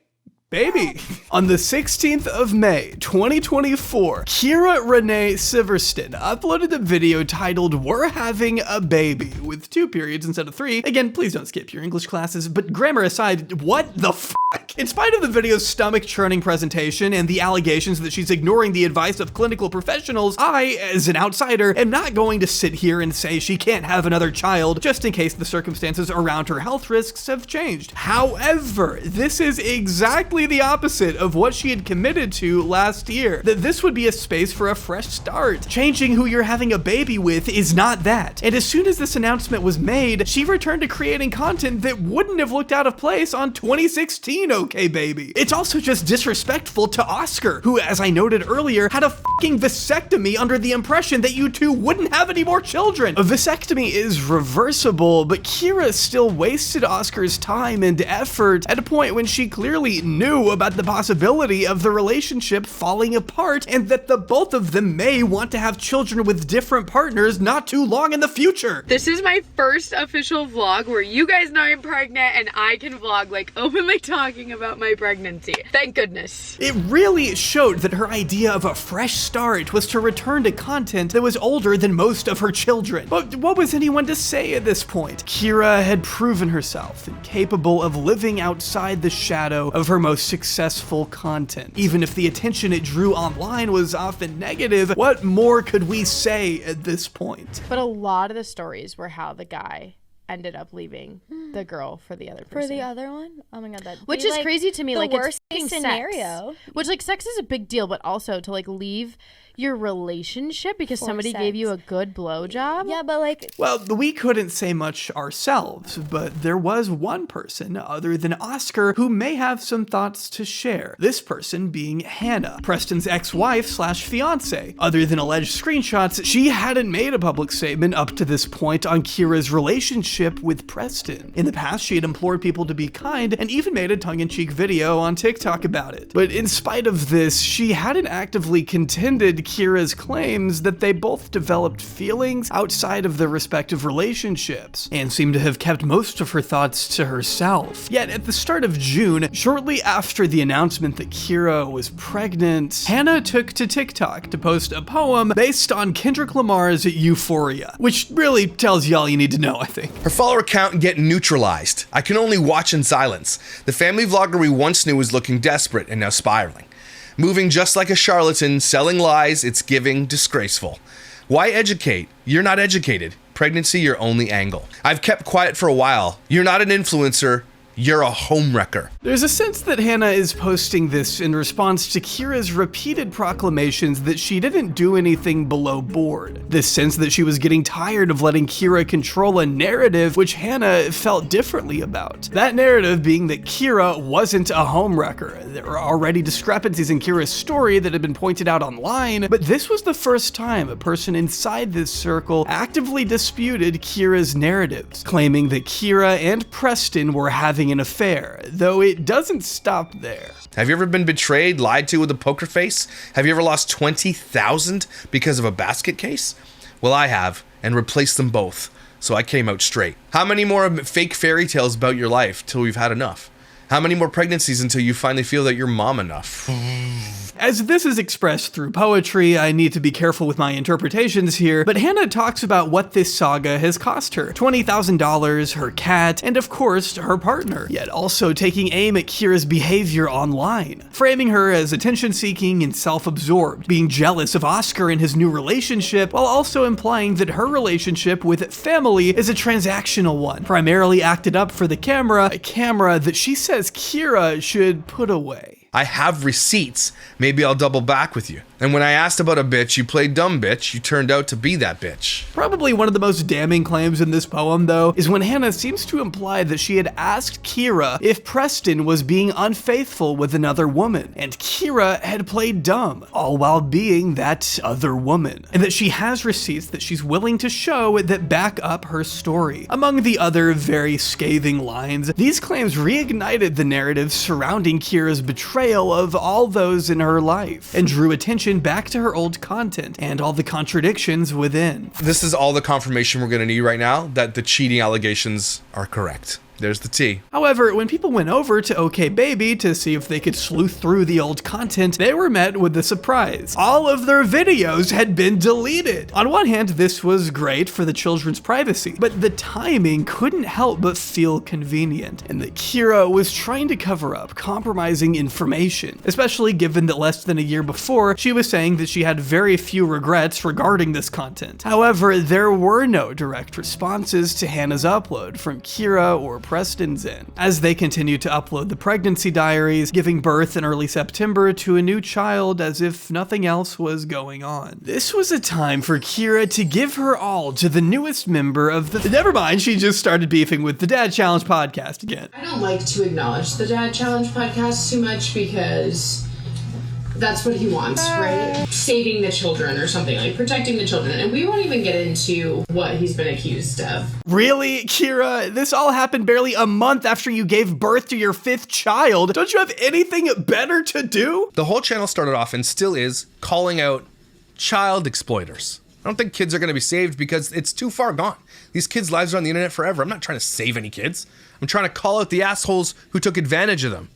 Baby. On the 16th of May, 2024, Kyra Renee Siverston uploaded a video titled "We're Having a Baby" with 2 periods instead of 3. Again, please don't skip your English classes, but grammar aside, what the fuck? In spite of the video's stomach-churning presentation and the allegations that she's ignoring the advice of clinical professionals, I, as an outsider, am not going to sit here and say she can't have another child just in case the circumstances around her health risks have changed. However, this is exactly the opposite of what she had committed to last year, that this would be a space for a fresh start. Changing who you're having a baby with is not that. And as soon as this announcement was made, she returned to creating content that wouldn't have looked out of place on 2016 OKbaby. It's also just disrespectful to Oscar, who, as I noted earlier, had a fucking vasectomy under the impression that you two wouldn't have any more children. A vasectomy is reversible, but Kyra still wasted Oscar's time and effort at a point when she clearly knew about the possibility of the relationship falling apart and that the both of them may want to have children with different partners not too long in the future. This is my first official vlog where you guys know I'm pregnant and I can vlog like openly talking about my pregnancy. Thank goodness. It really showed that her idea of a fresh start was to return to content that was older than most of her children. But what was anyone to say at this point? Kyra had proven herself incapable of living outside the shadow of her most successful content. Even if the attention it drew online was often negative, what more could we say at this point? But a lot of the stories were how the guy ended up leaving the girl for the other person. For the other one? Oh my god, that which is crazy to me. The like, worst it's scenario. Sex, which like sex is a big deal, but also to like leave your relationship because For somebody sex. gave you a good blowjob. Yeah, but like, well, we couldn't say much ourselves, but there was one person other than Oscar who may have some thoughts to share. This person being Hannah, Preston's ex-wife slash fiance. Other than alleged screenshots, she hadn't made a public statement up to this point on Kyra's relationship with Preston. In the past, she had implored people to be kind and even made a tongue-in-cheek video on TikTok about it. But in spite of this, she hadn't actively contended Kyra's claims that they both developed feelings outside of their respective relationships, and seemed to have kept most of her thoughts to herself. Yet at the start of June, shortly after the announcement that Kyra was pregnant, Hannah took to TikTok to post a poem based on Kendrick Lamar's Euphoria, which really tells you all you need to know, I think. Her follower count getting neutralized. I can only watch in silence. The family vlogger we once knew was looking desperate and now spiraling. Moving just like a charlatan, selling lies, it's giving disgraceful. Why educate? You're not educated. Pregnancy your only angle. I've kept quiet for a while. You're not an influencer. You're a homewrecker. There's a sense that Hannah is posting this in response to Kyra's repeated proclamations that she didn't do anything below board. This sense that she was getting tired of letting Kyra control a narrative which Hannah felt differently about. That narrative being that Kyra wasn't a homewrecker. There were already discrepancies in Kyra's story that had been pointed out online, but this was the first time a person inside this circle actively disputed Kyra's narratives, claiming that Kyra and Preston were having an affair, though it doesn't stop there. Have you ever been betrayed, lied to with a poker face? Have you ever lost $20,000 because of a basket case? Well, I have, and replaced them both, so I came out straight. How many more fake fairy tales about your life till we've had enough? How many more pregnancies until you finally feel that you're mom enough? As this is expressed through poetry, I need to be careful with my interpretations here, but Hannah talks about what this saga has cost her. $20,000, her cat, and of course, her partner, yet also taking aim at Kyra's behavior online, framing her as attention-seeking and self-absorbed, being jealous of Oscar and his new relationship, while also implying that her relationship with family is a transactional one, primarily acted up for the camera, a camera that she says Kyra should put away. I have receipts. Maybe I'll double back with you. And when I asked about a bitch, you played dumb bitch. You turned out to be that bitch. Probably one of the most damning claims in this poem, though, is when Hannah seems to imply that she had asked Kyra if Preston was being unfaithful with another woman, and Kyra had played dumb, all while being that other woman, and that she has receipts that she's willing to show that back up her story. Among the other very scathing lines, these claims reignited the narrative surrounding Kyra's betrayal of all those in her life, and drew attention back to her old content and all the contradictions within. This is all the confirmation we're going to need right now that the cheating allegations are correct. There's the tea. However, when people went over to OKbaby to see if they could sleuth through the old content, they were met with a surprise. All of their videos had been deleted. On one hand, this was great for the children's privacy, but the timing couldn't help but feel convenient, and that Kyra was trying to cover up compromising information, especially given that less than a year before, she was saying that she had very few regrets regarding this content. However, there were no direct responses to Hannah's upload from Kyra or Preston's end, as they continued to upload the pregnancy diaries, giving birth in early September to a new child as if nothing else was going on. This was a time for Kyra to give her all to the newest member of the... Never mind, she just started beefing with the Dad Challenge podcast again. I don't like to acknowledge the Dad Challenge podcast too much because that's what he wants, right? Saving the children or something, like protecting the children. And we won't even get into what he's been accused of. Really, Kyra? This all happened barely a month after you gave birth to your 5th child. Don't you have anything better to do? The whole channel started off and still is calling out child exploiters. I don't think kids are going to be saved because it's too far gone. These kids' lives are on the internet forever. I'm not trying to save any kids. I'm trying to call out the assholes who took advantage of them.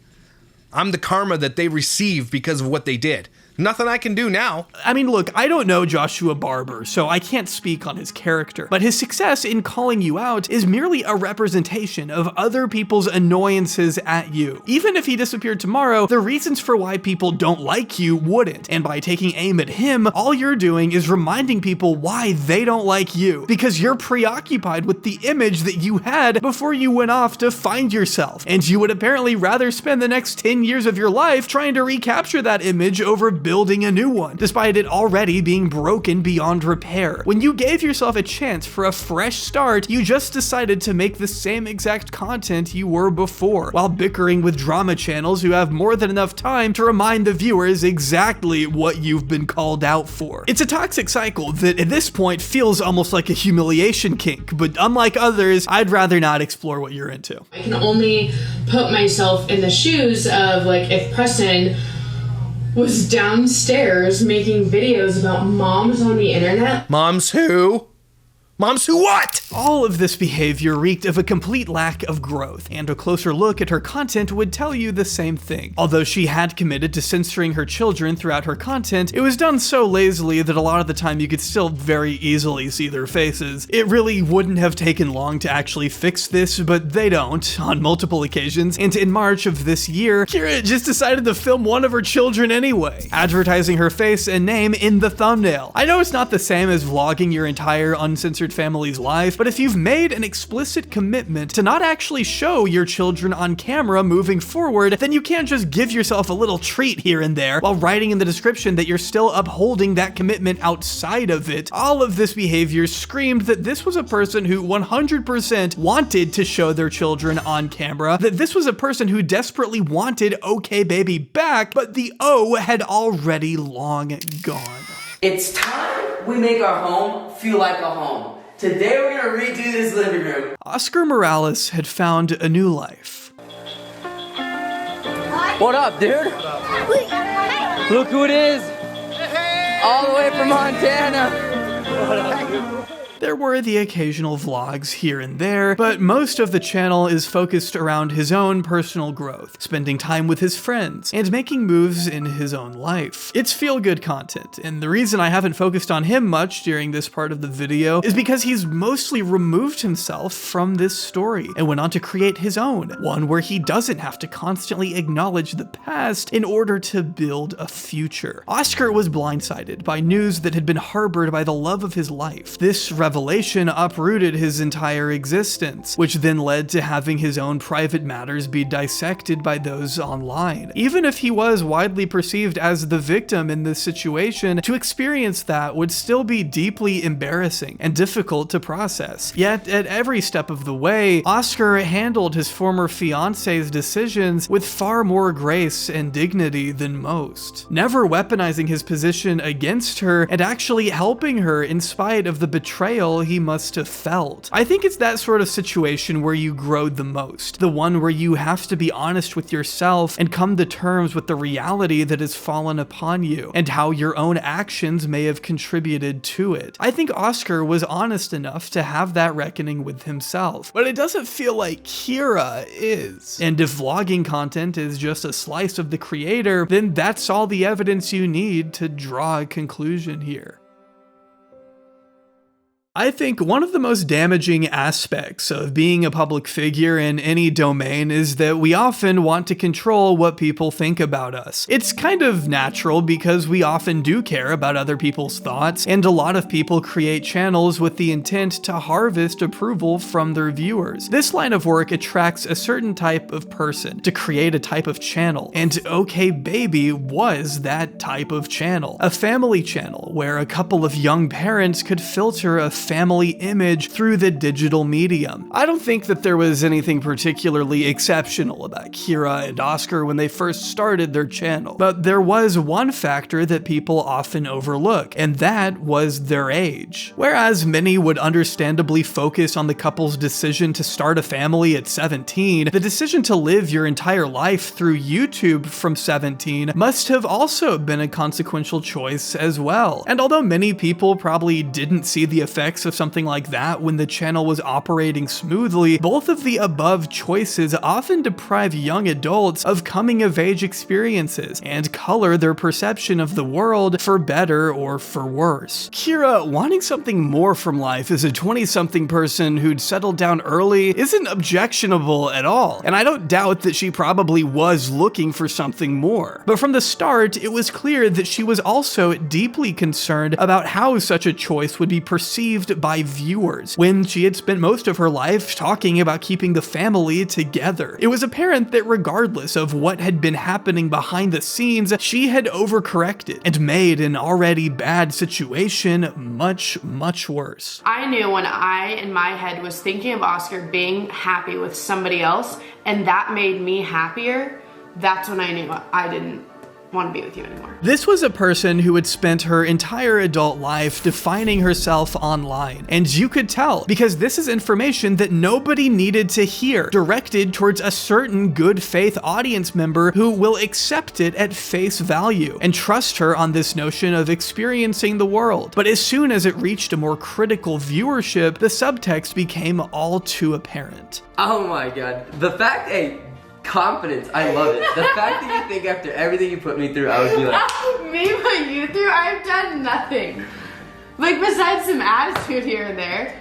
I'm the karma that they receive because of what they did. Nothing I can do now. I mean, look, I don't know Joshua Barber, so I can't speak on his character, but his success in calling you out is merely a representation of other people's annoyances at you. Even if he disappeared tomorrow, the reasons for why people don't like you wouldn't, and by taking aim at him, all you're doing is reminding people why they don't like you, because you're preoccupied with the image that you had before you went off to find yourself, and you would apparently rather spend the next 10 years of your life trying to recapture that image over building a new one, despite it already being broken beyond repair. When you gave yourself a chance for a fresh start, you just decided to make the same exact content you were before, while bickering with drama channels who have more than enough time to remind the viewers exactly what you've been called out for. It's a toxic cycle that at this point feels almost like a humiliation kink, but unlike others, I'd rather not explore what you're into. I can only put myself in the shoes of, like, if Preston was downstairs making videos about moms on the internet. Moms who? Moms who what? All of this behavior reeked of a complete lack of growth, and a closer look at her content would tell you the same thing. Although she had committed to censoring her children throughout her content, it was done so lazily that a lot of the time you could still very easily see their faces. It really wouldn't have taken long to actually fix this, but they don't, on multiple occasions, and in March of this year, Kyra just decided to film one of her children anyway, advertising her face and name in the thumbnail. I know it's not the same as vlogging your entire uncensored secret family's life, but if you've made an explicit commitment to not actually show your children on camera moving forward, then you can't just give yourself a little treat here and there while writing in the description that you're still upholding that commitment outside of it. All of this behavior screamed that this was a person who 100% wanted to show their children on camera, that this was a person who desperately wanted OKbaby back, but the O had already long gone. It's time we make our home feel like a home. Today we're gonna redo this living room. Oscar Morales had found a new life. What up, dude? Look who it is. All the way from Montana. What up, dude? There were the occasional vlogs here and there, but most of the channel is focused around his own personal growth, spending time with his friends, and making moves in his own life. It's feel-good content, and the reason I haven't focused on him much during this part of the video is because he's mostly removed himself from this story and went on to create his own, one where he doesn't have to constantly acknowledge the past in order to build a future. Oscar was blindsided by news that had been harbored by the love of his life. This revelation uprooted his entire existence, which then led to having his own private matters be dissected by those online. Even if he was widely perceived as the victim in this situation, to experience that would still be deeply embarrassing and difficult to process. Yet, at every step of the way, Oscar handled his former fiance's decisions with far more grace and dignity than most, never weaponizing his position against her and actually helping her in spite of the betrayal he must have felt. I think it's that sort of situation where you grow the most, the one where you have to be honest with yourself and come to terms with the reality that has fallen upon you and how your own actions may have contributed to it. I think Oscar was honest enough to have that reckoning with himself, but it doesn't feel like Kyra is. And if vlogging content is just a slice of the creator, then that's all the evidence you need to draw a conclusion here. I think one of the most damaging aspects of being a public figure in any domain is that we often want to control what people think about us. It's kind of natural because we often do care about other people's thoughts, and a lot of people create channels with the intent to harvest approval from their viewers. This line of work attracts a certain type of person to create a type of channel, and OKbaby was that type of channel. A family channel where a couple of young parents could filter a family image through the digital medium. I don't think that there was anything particularly exceptional about Kyra and Oscar when they first started their channel, but there was one factor that people often overlook, and that was their age. Whereas many would understandably focus on the couple's decision to start a family at 17, the decision to live your entire life through YouTube from 17 must have also been a consequential choice as well. And although many people probably didn't see the effects of something like that when the channel was operating smoothly, both of the above choices often deprive young adults of coming-of-age experiences and color their perception of the world for better or for worse. Kyra wanting something more from life as a 20-something person who'd settled down early isn't objectionable at all, and I don't doubt that she probably was looking for something more. But from the start, it was clear that she was also deeply concerned about how such a choice would be perceived by viewers when she had spent most of her life talking about keeping the family together. It was apparent that regardless of what had been happening behind the scenes, she had overcorrected and made an already bad situation much, much worse. I knew when I, in my head, was thinking of Oscar being happy with somebody else, and that made me happier, that's when I knew I didn't want to be with you anymore. This was a person who had spent her entire adult life defining herself online, and you could tell because this is information that nobody needed to hear, directed towards a certain good faith audience member who will accept it at face value and trust her on this notion of experiencing the world. But as soon as it reached a more critical viewership, the subtext became all too apparent. Oh my god. The fact, confidence, I love it. The fact that you think after everything you put me through, I would be like... Me put you through? I've done nothing. Like, besides some attitude here and there.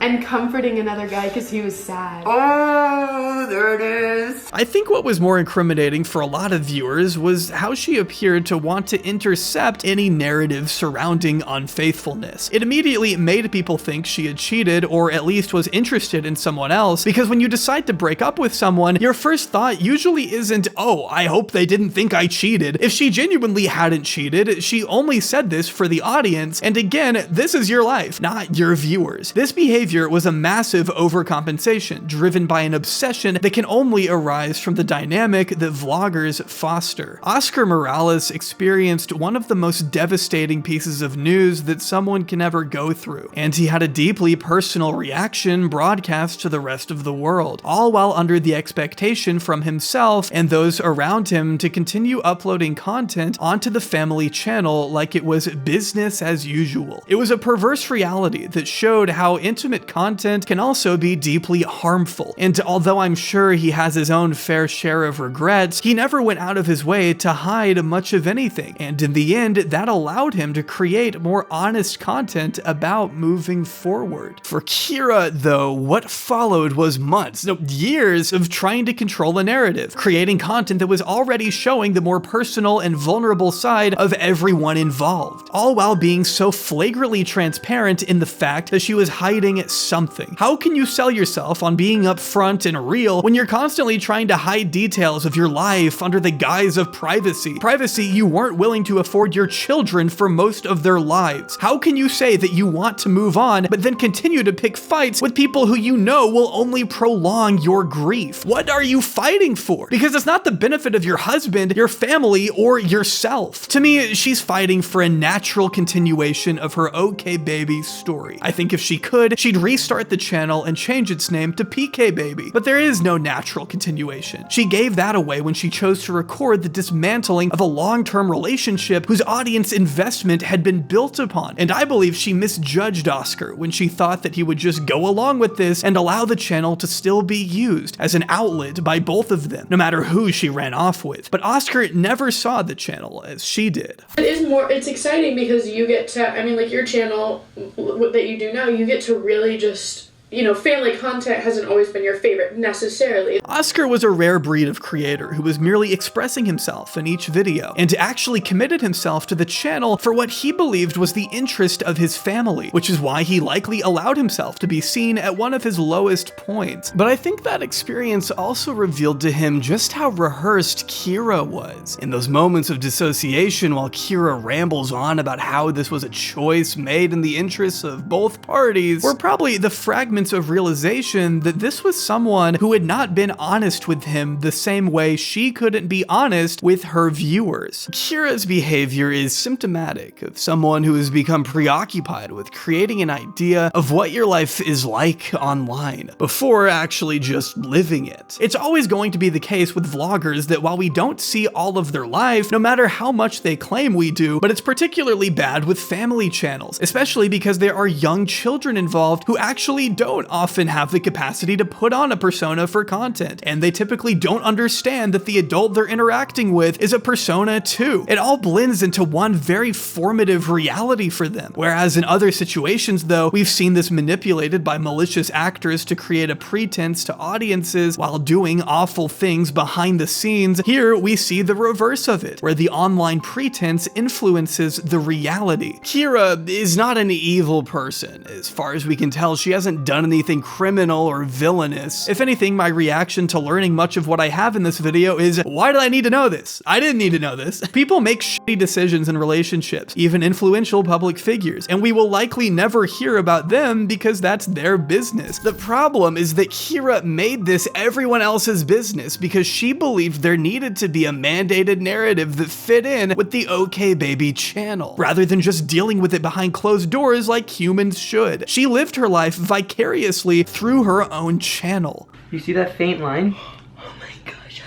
And comforting another guy because he was sad. Oh, there it is. I think what was more incriminating for a lot of viewers was how she appeared to want to intercept any narrative surrounding unfaithfulness. It immediately made people think she had cheated, or at least was interested in someone else, because when you decide to break up with someone, your first thought usually isn't, oh, I hope they didn't think I cheated. If she genuinely hadn't cheated, she only said this for the audience, and again, this is your life, not your viewers. This behavior was a massive overcompensation, driven by an obsession that can only arise from the dynamic that vloggers foster. Oscar Morales experienced one of the most devastating pieces of news that someone can ever go through, and he had a deeply personal reaction broadcast to the rest of the world, all while under the expectation from himself and those around him to continue uploading content onto the family channel like it was business as usual. It was a perverse reality that showed how intimate content can also be deeply harmful, and although I'm sure he has his own fair share of regrets, he never went out of his way to hide much of anything, and in the end, that allowed him to create more honest content about moving forward. For Kyra, though, what followed was months, no, years of trying to control a narrative, creating content that was already showing the more personal and vulnerable side of everyone involved, all while being so flagrantly transparent in the fact that she was hiding something. How can you sell yourself on being upfront and real when you're constantly trying to hide details of your life under the guise of privacy? Privacy you weren't willing to afford your children for most of their lives. How can you say that you want to move on, but then continue to pick fights with people who you know will only prolong your grief? What are you fighting for? Because it's not the benefit of your husband, your family, or yourself. To me, she's fighting for a natural continuation of her OKbaby story. I think if she could, she'd restart the channel and change its name to PKbaby. But there is no natural continuation. She gave that away when she chose to record the dismantling of a long-term relationship whose audience investment had been built upon. And I believe she misjudged Oscar when she thought that he would just go along with this and allow the channel to still be used as an outlet by both of them, no matter who she ran off with. But Oscar never saw the channel as she did. It's exciting because you get to, I mean, like your channel that you do now, you get to really just, you know, family content hasn't always been your favorite necessarily. Oscar was a rare breed of creator who was merely expressing himself in each video, and actually committed himself to the channel for what he believed was the interest of his family, which is why he likely allowed himself to be seen at one of his lowest points. But I think that experience also revealed to him just how rehearsed Kyra was. In those moments of dissociation while Kyra rambles on about how this was a choice made in the interests of both parties, were probably the fragments of realization that this was someone who had not been honest with him the same way she couldn't be honest with her viewers. Kyra's behavior is symptomatic of someone who has become preoccupied with creating an idea of what your life is like online before actually just living it. It's always going to be the case with vloggers that while we don't see all of their life, no matter how much they claim we do, but it's particularly bad with family channels, especially because there are young children involved who actually don't often have the capacity to put on a persona for content, and they typically don't understand that the adult they're interacting with is a persona too. It all blends into one very formative reality for them, whereas in other situations though, we've seen this manipulated by malicious actors to create a pretense to audiences while doing awful things behind the scenes. Here we see the reverse of it, where the online pretense influences the reality. Kyra is not an evil person. As far as we can tell, she hasn't done anything criminal or villainous. If anything, my reaction to learning much of what I have in this video is, why did I need to know this? I didn't need to know this. People make shitty decisions in relationships, even influential public figures, and we will likely never hear about them because that's their business. The problem is that Kyra made this everyone else's business because she believed there needed to be a mandated narrative that fit in with the OKbaby channel, rather than just dealing with it behind closed doors like humans should. She lived her life vicariously through her own channel. You see that faint line? Oh my gosh,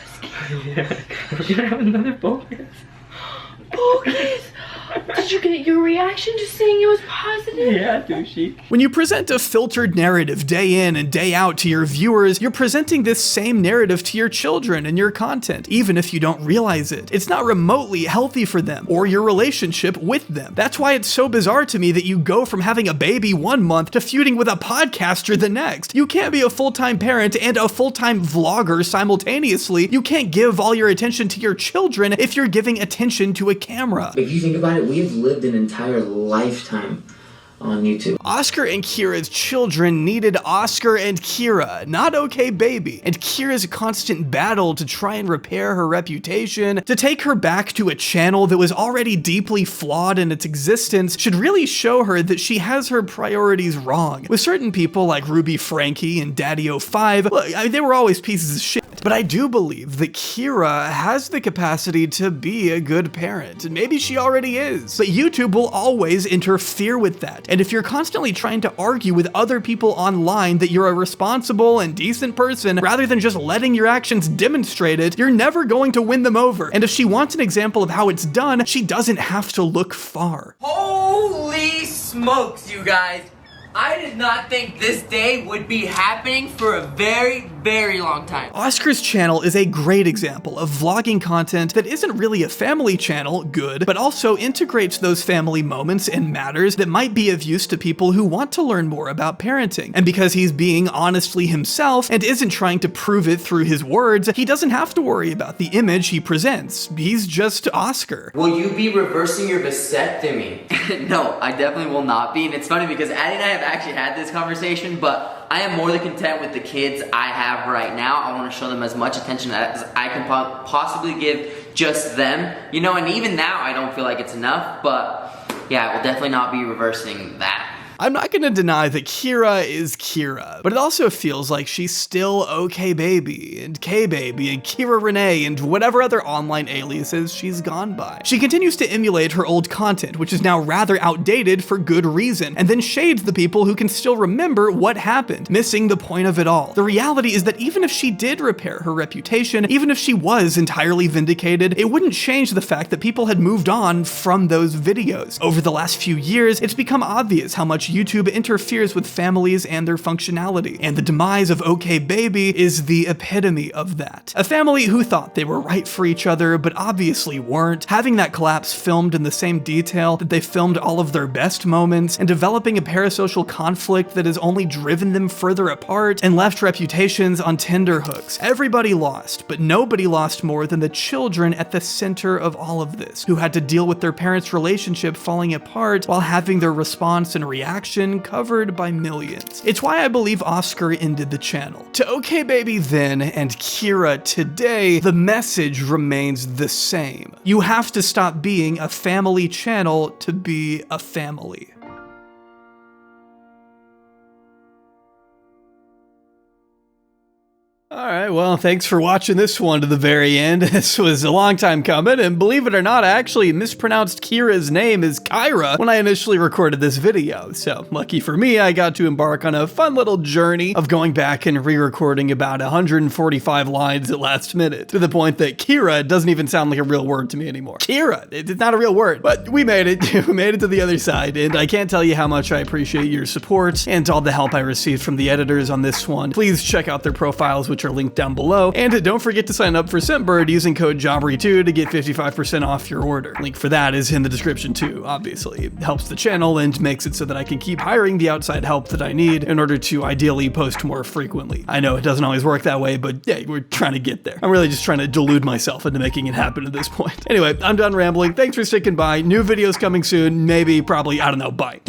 yeah. Should I have another bonus? Bonus! did you get your reaction to saying it was positive? Yeah, douchey. When you present a filtered narrative day in and day out to your viewers, you're presenting this same narrative to your children and your content, even if you don't realize it. It's not remotely healthy for them or your relationship with them. That's why it's so bizarre to me that you go from having a baby 1 month to feuding with a podcaster the next. You can't be a full-time parent and a full-time vlogger simultaneously. You can't give all your attention to your children if you're giving attention to a camera. If you think about it, we have lived an entire lifetime on YouTube. Oscar and Kyra's children needed Oscar and Kyra, not OKbaby. And Kyra's constant battle to try and repair her reputation, to take her back to a channel that was already deeply flawed in its existence, should really show her that she has her priorities wrong. With certain people like Ruby Frankie and Daddy05, look, they were always pieces of shit. But I do believe that Kyra has the capacity to be a good parent, and maybe she already is. But YouTube will always interfere with that. And if you're constantly trying to argue with other people online that you're a responsible and decent person, rather than just letting your actions demonstrate it, you're never going to win them over. And if she wants an example of how it's done, she doesn't have to look far. Holy smokes, you guys. I did not think this day would be happening for a very, very long time. Oscar's channel is a great example of vlogging content that isn't really a family channel, good, but also integrates those family moments and matters that might be of use to people who want to learn more about parenting. And because he's being honestly himself and isn't trying to prove it through his words, he doesn't have to worry about the image he presents. He's just Oscar. Will you be reversing your vasectomy? No, I definitely will not be. And it's funny because Addie and I have actually had this conversation, but I am more than content with the kids I have right now. I want to show them as much attention as I can possibly give just them. You know, and even now I don't feel like it's enough, but yeah, I will definitely not be reversing that. I'm not gonna deny that Kyra is Kyra, but it also feels like she's still OKbaby and Kbaby and Kyra Renee and whatever other online aliases she's gone by. She continues to emulate her old content, which is now rather outdated for good reason, and then shades the people who can still remember what happened, missing the point of it all. The reality is that even if she did repair her reputation, even if she was entirely vindicated, it wouldn't change the fact that people had moved on from those videos. Over the last few years, it's become obvious how much YouTube interferes with families and their functionality, and the demise of OKbaby is the epitome of that. A family who thought they were right for each other, but obviously weren't, having that collapse filmed in the same detail that they filmed all of their best moments, and developing a parasocial conflict that has only driven them further apart and left reputations on tenterhooks. Everybody lost, but nobody lost more than the children at the center of all of this, who had to deal with their parents' relationship falling apart while having their response and reaction covered by millions. It's why I believe Oscar ended the channel. To OKbaby then and Kyra today, the message remains the same. You have to stop being a family channel to be a family. Alright, well, thanks for watching this one to the very end. This was a long time coming, and believe it or not, I actually mispronounced Kyra's name as Kyra when I initially recorded this video. So, lucky for me, I got to embark on a fun little journey of going back and re-recording about 145 lines at last minute, to the point that Kyra doesn't even sound like a real word to me anymore. Kyra, it's not a real word, but we made it. We made it to the other side, and I can't tell you how much I appreciate your support and all the help I received from the editors on this one. Please check out their profiles, which are linked down below, and don't forget to sign up for Scentbird using code JOBBERY2 to get 55% off your order. Link for that is in the description too, obviously. It helps the channel and makes it so that I can keep hiring the outside help that I need in order to ideally post more frequently. I know it doesn't always work that way, but yeah, we're trying to get there. I'm really just trying to delude myself into making it happen at this point. Anyway, I'm done rambling. Thanks for sticking by. New videos coming soon. Maybe, probably, I don't know, bye.